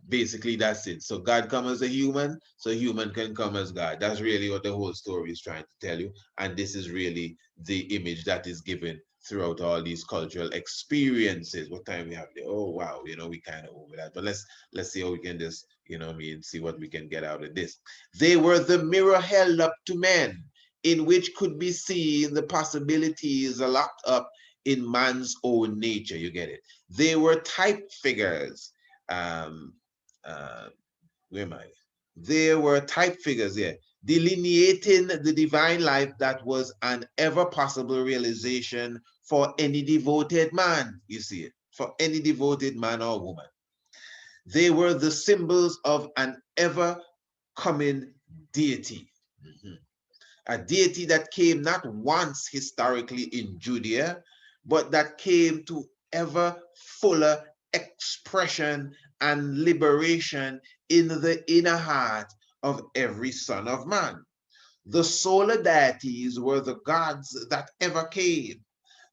Basically, that's it. So God come as a human, so human can come as God. That's really what the whole story is trying to tell you. And this is really the image that is given throughout all these cultural experiences. What time we have there? Oh wow, you know, we kind of over that. But let's see how we can just, you know, see what we can get out of this. They were the mirror held up to men, in which could be seen the possibilities locked up in man's own nature. You get it? They were type figures. Where am I? There were type figures here, delineating the divine life that was an ever possible realization for any devoted man. You see it, for any devoted man or woman. They were the symbols of an ever coming deity. A deity that came not once historically in Judea, but that came to ever fuller expression and liberation in the inner heart of every son of man. The solar deities were the gods that ever came,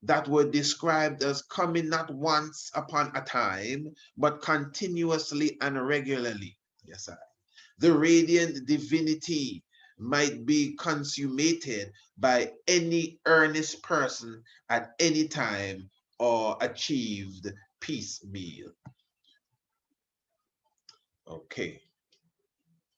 that were described as coming not once upon a time, but continuously and regularly. Yes, sir. The radiant divinity might be consummated by any earnest person at any time or achieved piecemeal. Okay.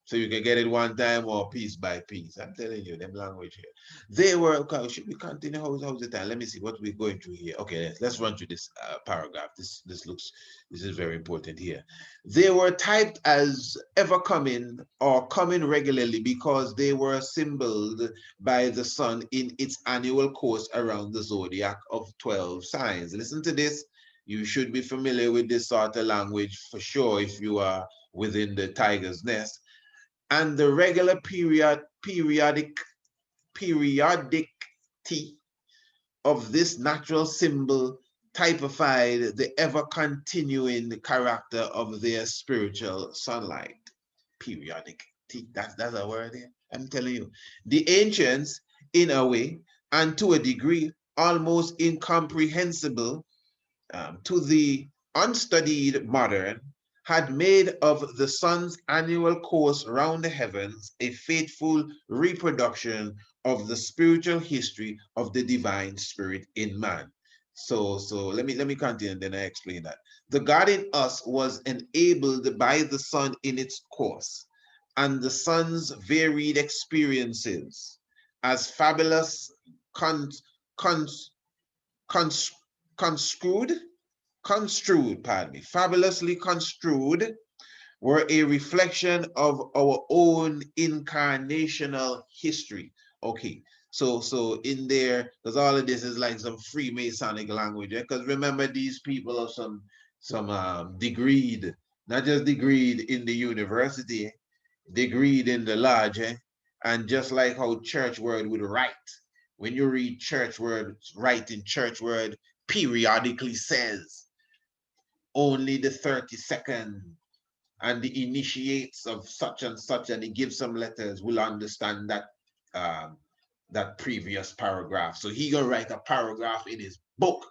So you can get it one time or piece by piece. I'm telling you, them language here. They were, okay, should we continue? How's the time? Let me see what we're going through here. Okay, let's run through this paragraph. This is very important here. They were typed as ever coming or coming regularly because they were symboled by the sun in its annual course around the zodiac of 12 signs. Listen to this. You should be familiar with this sort of language for sure if you are within the tiger's nest. And the regular periodicity of this natural symbol typified the ever-continuing character of their spiritual sunlight. Periodicity, that's a word here. I'm telling you. The ancients, in a way, and to a degree, almost incomprehensible to the unstudied modern, had made of the sun's annual course round the heavens a faithful reproduction of the spiritual history of the divine spirit in man. So let me continue and then I explain that. The God in us was enabled by the sun in its course, and the sun's varied experiences as fabulous con, con, cons, fabulously construed, were a reflection of our own incarnational history. Okay, so in there, because all of this is like some Freemasonic language. Because remember, these people are some degreed, not just degreed in the university, degreed in the lodge, and just like how church word would write. When you read church word, writing church word periodically says only the 32nd and the initiates of such and such, and he gives some letters, will understand that that previous paragraph. So he gonna write a paragraph in his book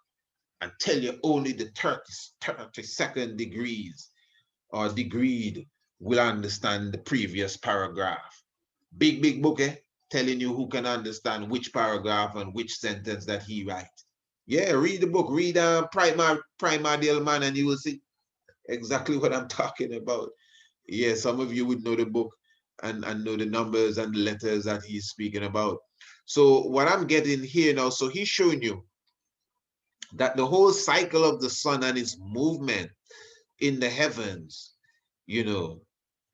and tell you only the 32nd degrees or degreed will understand the previous paragraph. Big book, telling you who can understand which paragraph and which sentence that he write. Yeah, read the book, read Primordial Man, and you will see exactly what I'm talking about. Yeah, some of you would know the book and know the numbers and the letters that he's speaking about. So what I'm getting here now, so he's showing you that the whole cycle of the sun and its movement in the heavens,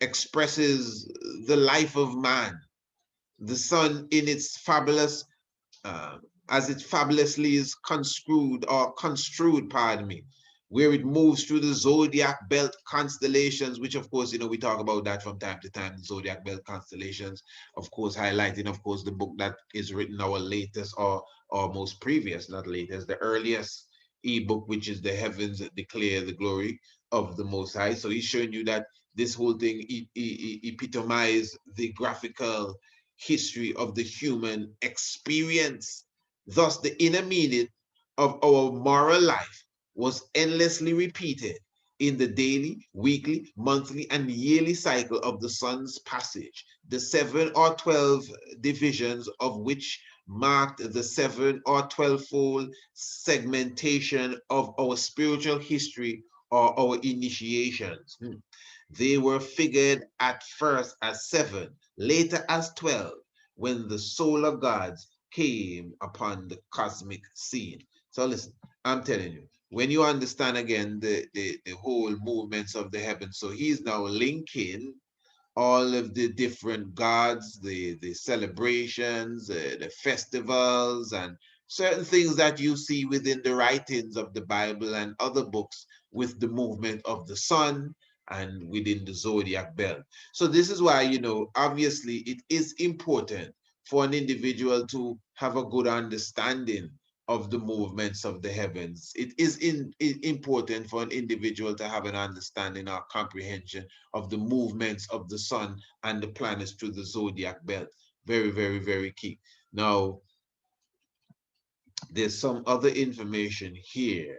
expresses the life of man. The sun in its fabulous, as it fabulously is construed, pardon me, where it moves through the zodiac belt constellations, which of course, we talk about that from time to time, the zodiac belt constellations, of course, highlighting, of course, the book that is written, our latest or most previous, not latest, the earliest ebook, which is The Heavens Declare the Glory of the Most High. So he's showing you that this whole thing epitomizes the graphical history of the human experience. Thus, the inner meaning of our moral life was endlessly repeated in the daily, weekly, monthly, and yearly cycle of the sun's passage, the 7 or 12 divisions of which marked the 7 or 12-fold segmentation of our spiritual history or our initiations. They were figured at first as 7, later as 12, when the solar gods came upon the cosmic scene. So listen, I'm telling you, when you understand again the whole movements of the heavens, so he's now linking all of the different gods, the celebrations, the festivals, and certain things that you see within the writings of the Bible and other books with the movement of the sun and within the zodiac belt. So this is why, obviously it is important for an individual to have a good understanding of the movements of the heavens. It is important for an individual to have an understanding or comprehension of the movements of the sun and the planets through the zodiac belt. Very, very, very key. Now, there's some other information here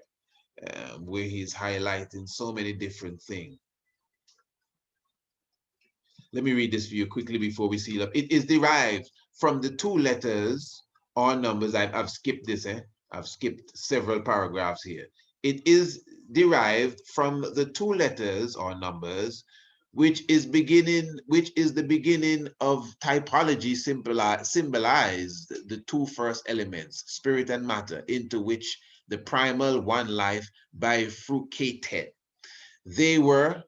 where he's highlighting so many different things. Let me read this for you quickly before we seal up. It is derived from the two letters or numbers. I've skipped this, I've skipped several paragraphs here. It is derived from the two letters or numbers, which is the beginning of typology symbolized the two first elements, spirit and matter, into which the primal one life bifurcated. They were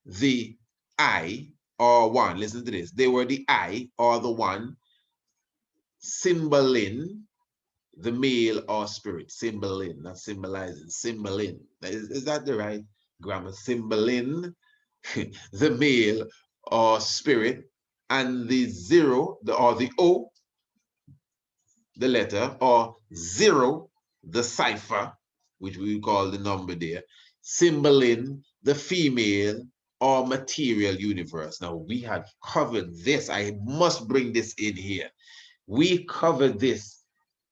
the I or one. Listen to this. They were the I or the one, symboling the male or spirit. Symboling, not symbolizing, symboling. Is that the right grammar? Symboling the male or spirit, and the zero, or the O, the letter, or zero, the cipher, which we call the number there, symboling the female or material universe. Now, we have covered this. I must bring this in here. We covered this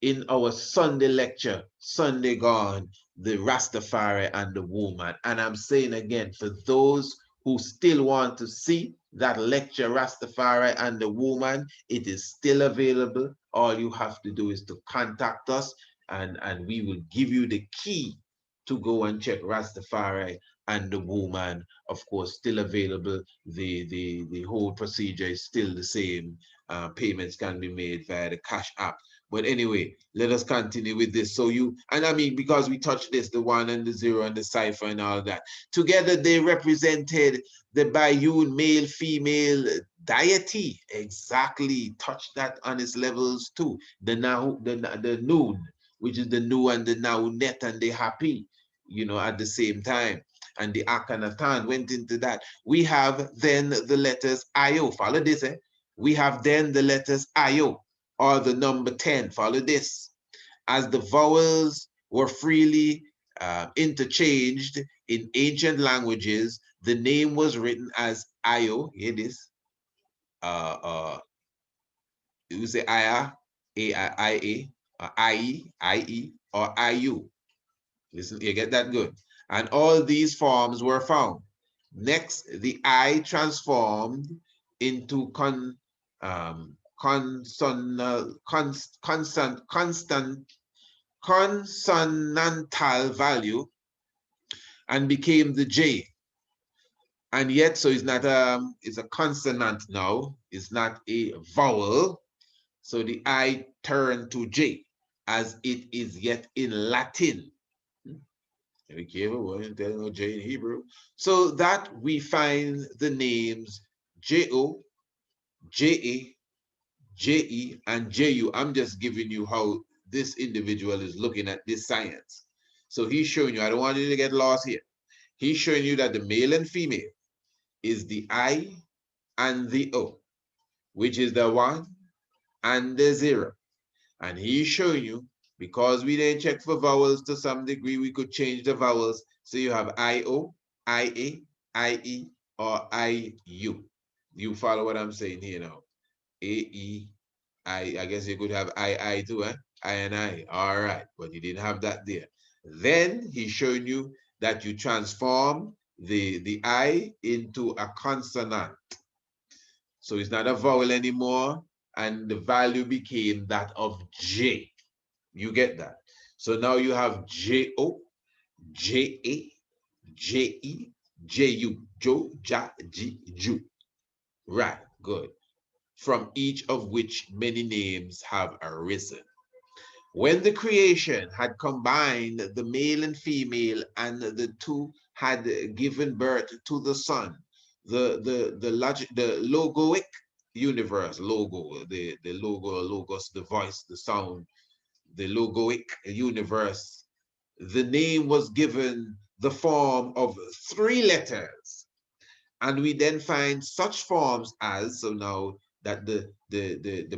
in our Sunday lecture, Sunday Gone, the Rastafari and the woman. And I'm saying again, for those who still want to see that lecture, Rastafari and the woman, it is still available. All you have to do is to contact us, and we will give you the key to go and check Rastafari and the woman. Of course, still available. The whole procedure is still the same. Payments can be made via the Cash App. But anyway, let us continue with this. So and I mean, because we touched this, the one and the zero and the cipher and all that, together they represented the Bayun male, female deity. Exactly, touch that on its levels too. The noon, which is the nu and the now net and the happy, at the same time. And the Akhenaten went into that. We have then the letters Io. Follow this, We have then the letters Io, or the number 10. Follow this. As the vowels were freely interchanged in ancient languages, the name was written as Io. Hear this. You say Aya, A-I-A, or I-E, I-E, or I-U. Listen, you get that good. And all these forms were found. Next, the I transformed into consonantal value and became the J. And yet, so it's not it's a consonant now. It's not a vowel. So the I turned to J, as it is yet in Latin. Be careful, we're telling no J in Hebrew. So that we find the names J-O, J-A, J-E, and J-U. I'm just giving you how this individual is looking at this science. So he's showing you, I don't want you to get lost here. He's showing you that the male and female is the I and the O, which is the 1 and the 0. And he's showing you, because we didn't check for vowels to some degree, we could change the vowels. So you have I-O, I-A, I-E, or I-U. You follow what I'm saying here now? A-E, I guess you could have I too, I and I. All right, but you didn't have that there. Then he's showing you that you transform the I into a consonant. So it's not a vowel anymore, and the value became that of J. You get that? So now you have J-O, J-A, J-E, J-U, Jo, Ja, Ji, Ju. Right, good. From each of which many names have arisen. When the creation had combined the male and female, and the two had given birth to the son, the logoic universe, logo, the logo, logos, the voice, the sound, the logoic universe, the name was given the form of 3 letters. And we then find such forms as, so now that the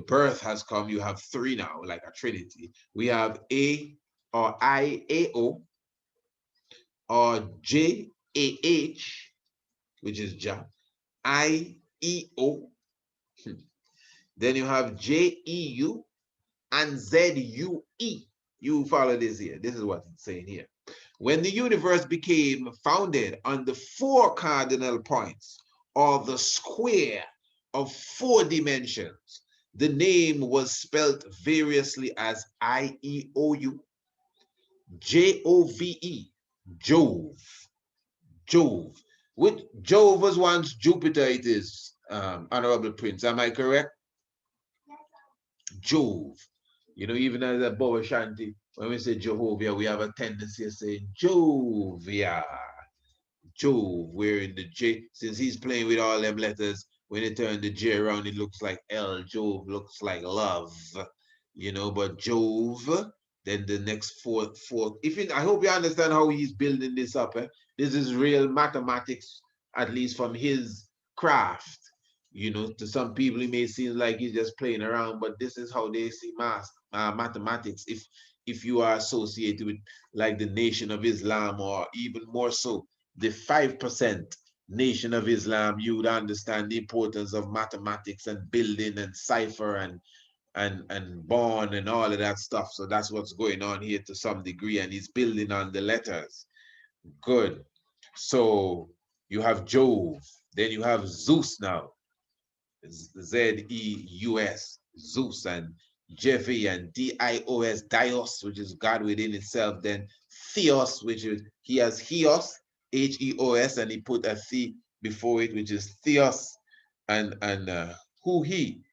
birth has come, you have 3 now, like a trinity. We have A or I-A-O, or J-A-H, which is Ja, I-E-O. Then you have J-E-U and Z-U-E. You follow this here. This is what it's saying here. When the universe became founded on the 4 cardinal points, or the square of 4 dimensions. The name was spelt variously as I-E-O-U, J-O-V-E, Jove, Jove. Which Jove was once Jupiter, it is, Honorable Prince. Am I correct? Jove. You know, even as a Boa Shanti, when we say Jehovah, we have a tendency of saying Jovia. Jove, where in the J, since he's playing with all them letters, when they turn the J around, it looks like L. Jove looks like love, you know, but Jove, then the next fourth. If you, I hope you understand how he's building this up. This is real mathematics, at least from his craft. You know, to some people, it may seem like he's just playing around, but this is how they see mathematics. If you are associated with like the Nation of Islam, or even more so, the 5% Nation of Islam, you would understand the importance of mathematics and building and cipher and bond and all of that stuff. So that's what's going on here to some degree, and he's building on the letters. Good. So you have Jove, then you have Zeus now, Z-E-U-S, Zeus, and Jevi, and D-I-O-S, Dios, which is God within itself. Then Theos, which is, he has Heos, H-E-O-S, and he put a C before it, which is Theos, and who he,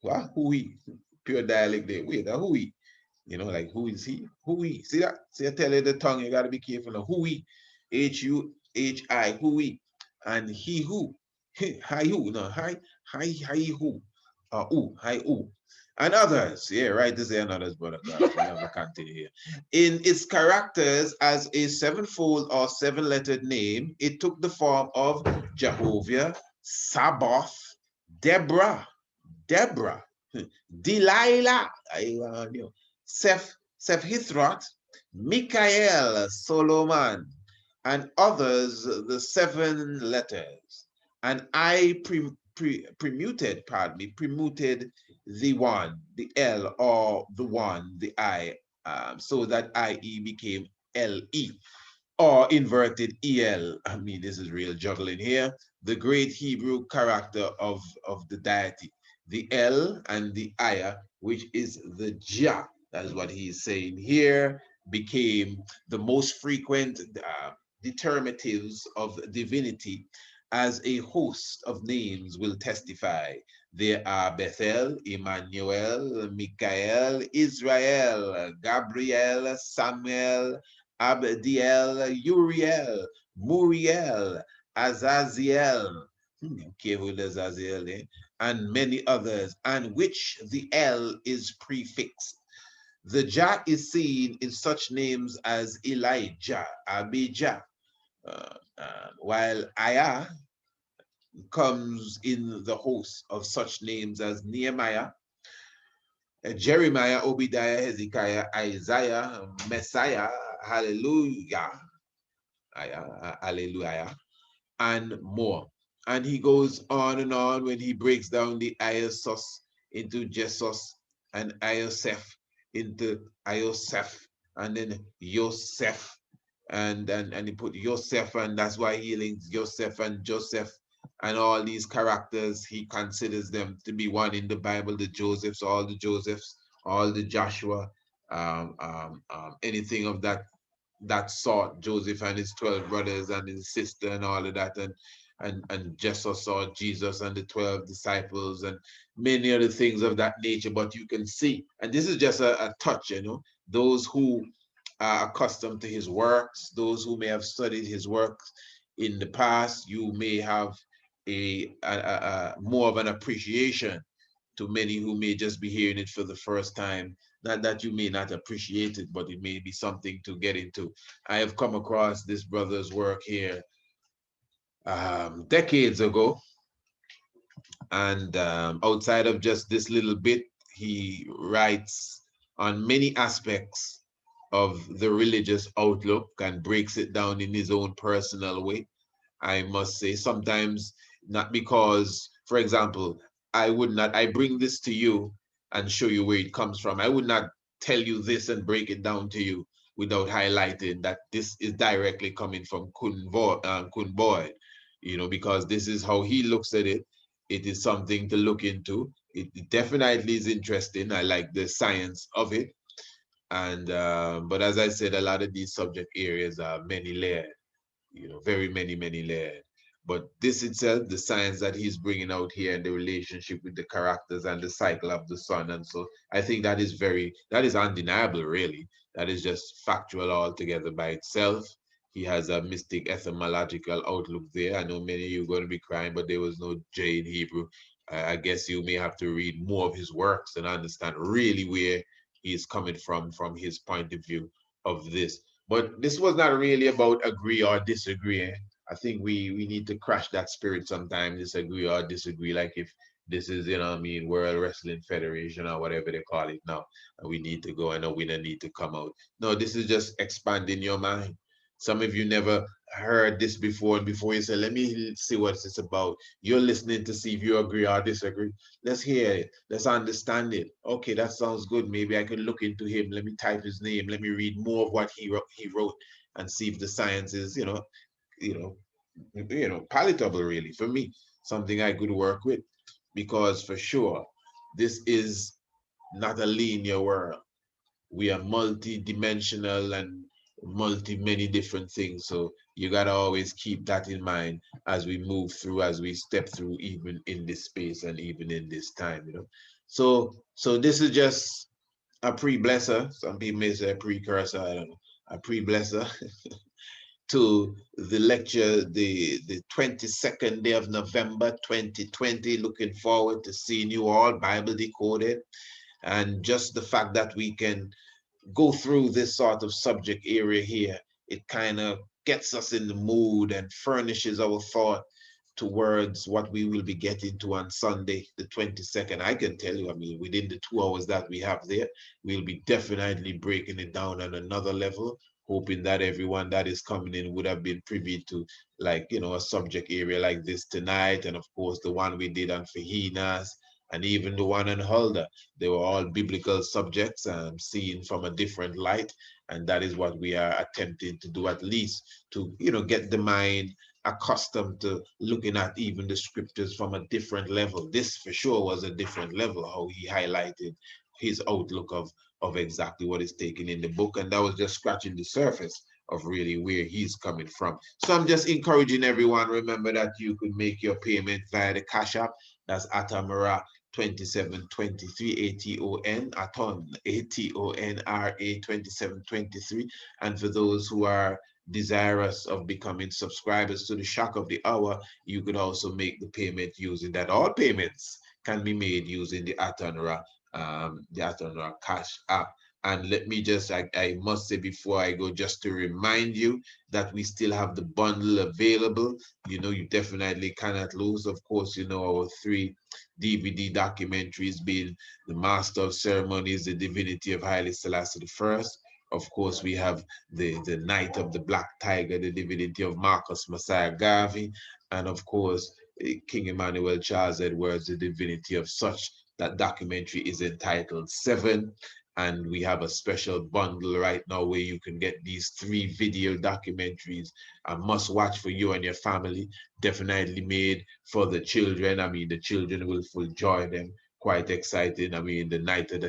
what, who he, pure dialect there. Wait, who he, you know, like who is he, who he, see that? See, I tell you the tongue, you got to be careful of who he, H-U-H-I, who he, and he who, hi who, no, hi who, hi who, and others. Yeah, right, this is another brother. We have to continue here. In its characters as a 7-fold or 7-lettered name, it took the form of Jehovah, Sabbath, Deborah, Delilah, Sephithroth, Michael, Solomon, and others, the 7 letters. And I premuted the one, the L, or the one, the I, so that IE became LE, or inverted EL. I mean, this is real juggling here. The great Hebrew character of the deity. The L and the Aya, which is the Jah, that is what he is saying here, became the most frequent determinatives of divinity, as a host of names will testify. There are Bethel, Emmanuel, Michael, Israel, Gabriel, Samuel, Abdiel, Uriel, Muriel, Azaziel, Azaziel, and many others, and which the L is prefixed. The Jah is seen in such names as Elijah, Abijah, while Aya comes in the host of such names as Nehemiah, Jeremiah, Obadiah, Hezekiah, Isaiah, Messiah, Hallelujah, Hallelujah, and more. And he goes on and on when he breaks down the Iosus into Jesus, and Ioseph into Ioseph, and then Yosef, and he put Yosef, and that's why he links Yosef and Joseph and all these characters. He considers them to be one in the Bible, the Josephs, all the Joshua, anything of that sort, Joseph and his 12 brothers and his sister and all of that, and Jesus or Jesus and the 12 disciples and many other things of that nature. But you can see, and this is just a touch, you know, those who are accustomed to his works, those who may have studied his works in the past, you may have a more of an appreciation. To many who may just be hearing it for the first time, not that you may not appreciate it, but it may be something to get into. I have come across this brother's work here decades ago, and outside of just this little bit, he writes on many aspects of the religious outlook and breaks it down in his own personal way. I must say, sometimes not because, for example, I bring this to you and show you where it comes from. I would not tell you this and break it down to you without highlighting that this is directly coming from Kuhn Boyd, you know, because this is how he looks at it it is something to look into. It definitely is interesting. I like the science of it. And but as I said, a lot of these subject areas are many layered, very many layered. But this itself, the science that he's bringing out here and the relationship with the characters and the cycle of the sun, and so I think that is undeniable, really. That is just factual altogether by itself. He has a mystic etymological outlook there. I know many of you are going to be crying, but there was no J in Hebrew. I guess you may have to read more of his works and understand really where he's coming from his point of view of this. But this was not really about agree or disagree. I think we need to crash that spirit sometimes, disagree or disagree. Like if this is, World Wrestling Federation or whatever they call it now, and we need to go and a winner need to come out. No, this is just expanding your mind. Some of you never heard this before, and before you say, let me see what it's about. You're listening to see if you agree or disagree. Let's hear it. Let's understand it. Okay, that sounds good. Maybe I can look into him. Let me type his name. Let me read more of what he wrote and see if the science is, palatable really for me. Something I could work with. Because for sure, this is not a linear world. We are multi-dimensional and many different things. So you gotta always keep that in mind as we move through, as we step through, even in this space and even in this time. So this is just a pre-blesser. Some people may say a precursor, I don't know, a pre-blesser to the lecture, the 22nd day of November 2020. Looking forward to seeing you all Bible decoded. And just the fact that we can go through this sort of subject area here, it kind of gets us in the mood and furnishes our thought towards what we will be getting to on Sunday, the 22nd. I can tell you, within the 2 hours that we have there, we'll be definitely breaking it down on another level, hoping that everyone that is coming in would have been privy to, like, a subject area like this tonight. And of course, the one we did on Fajinas, and even the one on Huldah. They were all biblical subjects, seen from a different light. And that is what we are attempting to do, at least to, get the mind accustomed to looking at even the scriptures from a different level. This for sure was a different level, how he highlighted his outlook of exactly what is taken in the book. And that was just scratching the surface of really where he's coming from. So I'm just encouraging everyone, remember that you could make your payment via the Cash App. That's Atamara 2723, Aton, ATONRA 2723. And for those who are desirous of becoming subscribers to the Shock of the Hour, you could also make the payment using that. All payments can be made using the Atonra Cash App. And let me just, I must say before I go, just to remind you that we still have the bundle available. You definitely cannot lose. Of course, our 3 DVD documentaries being The Master of Ceremonies, The Divinity of Haile Selassie I. Of course, we have the Night of the Black Tiger, The Divinity of Marcus Messiah Garvey, and of course, King Emmanuel Charles Edwards, The Divinity of Such. That documentary is entitled 7. And we have a special bundle right now where you can get these 3 video documentaries, a must watch for you and your family, definitely made for the children. The children will enjoy them. Quite exciting. The Night of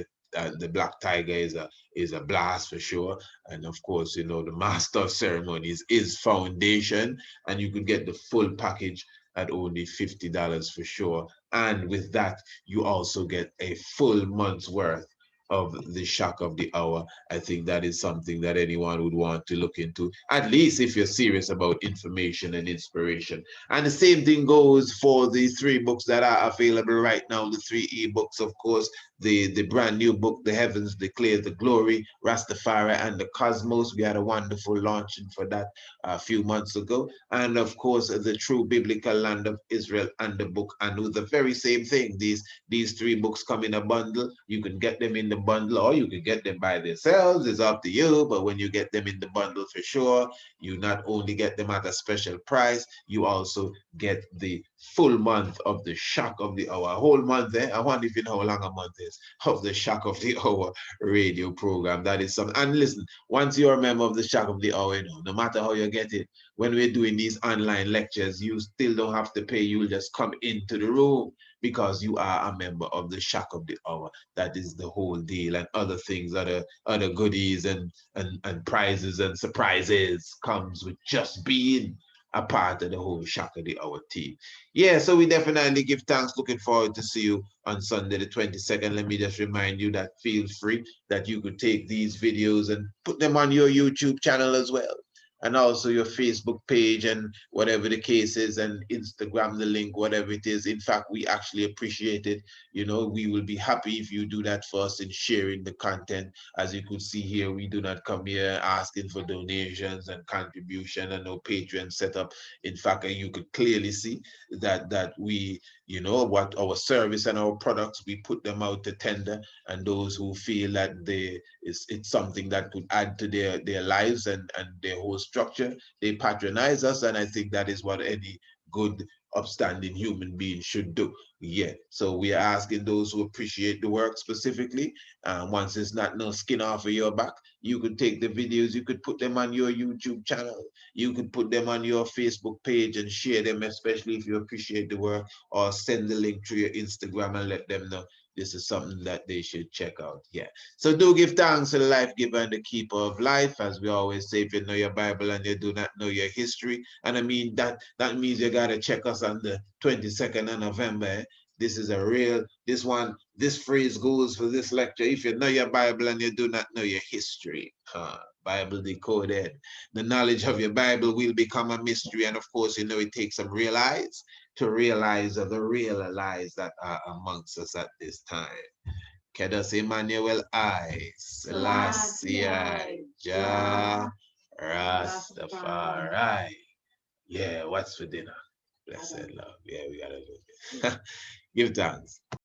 the Black Tiger is a blast for sure. And of course, the Master of Ceremonies is Foundation, and you could get the full package at only $50 for sure. And with that, you also get a full month's worth of the Shock of the Hour. I think that is something that anyone would want to look into, at least if you're serious about information and inspiration. And the same thing goes for the 3 books that are available right now, the 3 ebooks, of course, the brand new book, The Heavens Declare the Glory, Rastafari and the Cosmos. We had a wonderful launching for that a few months ago. And of course, The True Biblical Land of Israel and the book Anu, the very same thing. These 3 books come in a bundle. You can get them in the them bundle, or you can get them by themselves. It's up to you. But when you get them in the bundle, for sure, you not only get them at a special price, you also get the full month of the Shock of the Hour. A whole month, eh? I wonder if you know how long a month is, of the Shock of the Hour radio program. That is something. And listen, once you're a member of the Shock of the Hour, you know, no matter how you get it, when we're doing these online lectures, you still don't have to pay. You'll just come into the room because you are a member of the Shock of the Hour. That is the whole deal, and other things, other goodies and prizes and surprises comes with just being a part of the whole Shock of the Hour team. Yeah, so we definitely give thanks. Looking forward to see you on Sunday the 22nd. Let me just remind you that feel free that you could take these videos and put them on your YouTube channel as well, and also your Facebook page and whatever the case is, and Instagram, the link, whatever it is. In fact, we actually appreciate it. You know, we will be happy if you do that for us in sharing the content. As you could see here, we do not come here asking for donations and contribution and no Patreon setup. In fact, you could clearly see that we, you know, what our service and our products, we put them out to tender, and those who feel that it's something that could add to their lives and their whole structure, they patronize us. And I think that is what any good upstanding human being should do. Yeah, so we are asking those who appreciate the work specifically, once it's not no skin off of your back, you could take the videos, you could put them on your YouTube channel, you could put them on your Facebook page and share them, especially if you appreciate the work, or send the link through your Instagram and let them know this is something that they should check out. Yeah, so do give thanks to the life giver and the keeper of life. As we always say, if you know your Bible and you do not know your history, and I mean that means you got to check us on the 22nd of November. Eh? This is a real, this phrase goes for this lecture. If you know your Bible and you do not know your history, Bible decoded. The knowledge of your Bible will become a mystery. And of course, you know, it takes some realize to realize of the real lies that are amongst us at this time. Kedas Emmanuel I, Selassie I, Jah Rastafari. Yeah, what's for dinner? Blessed love. Yeah, we gotta do it. Give thanks.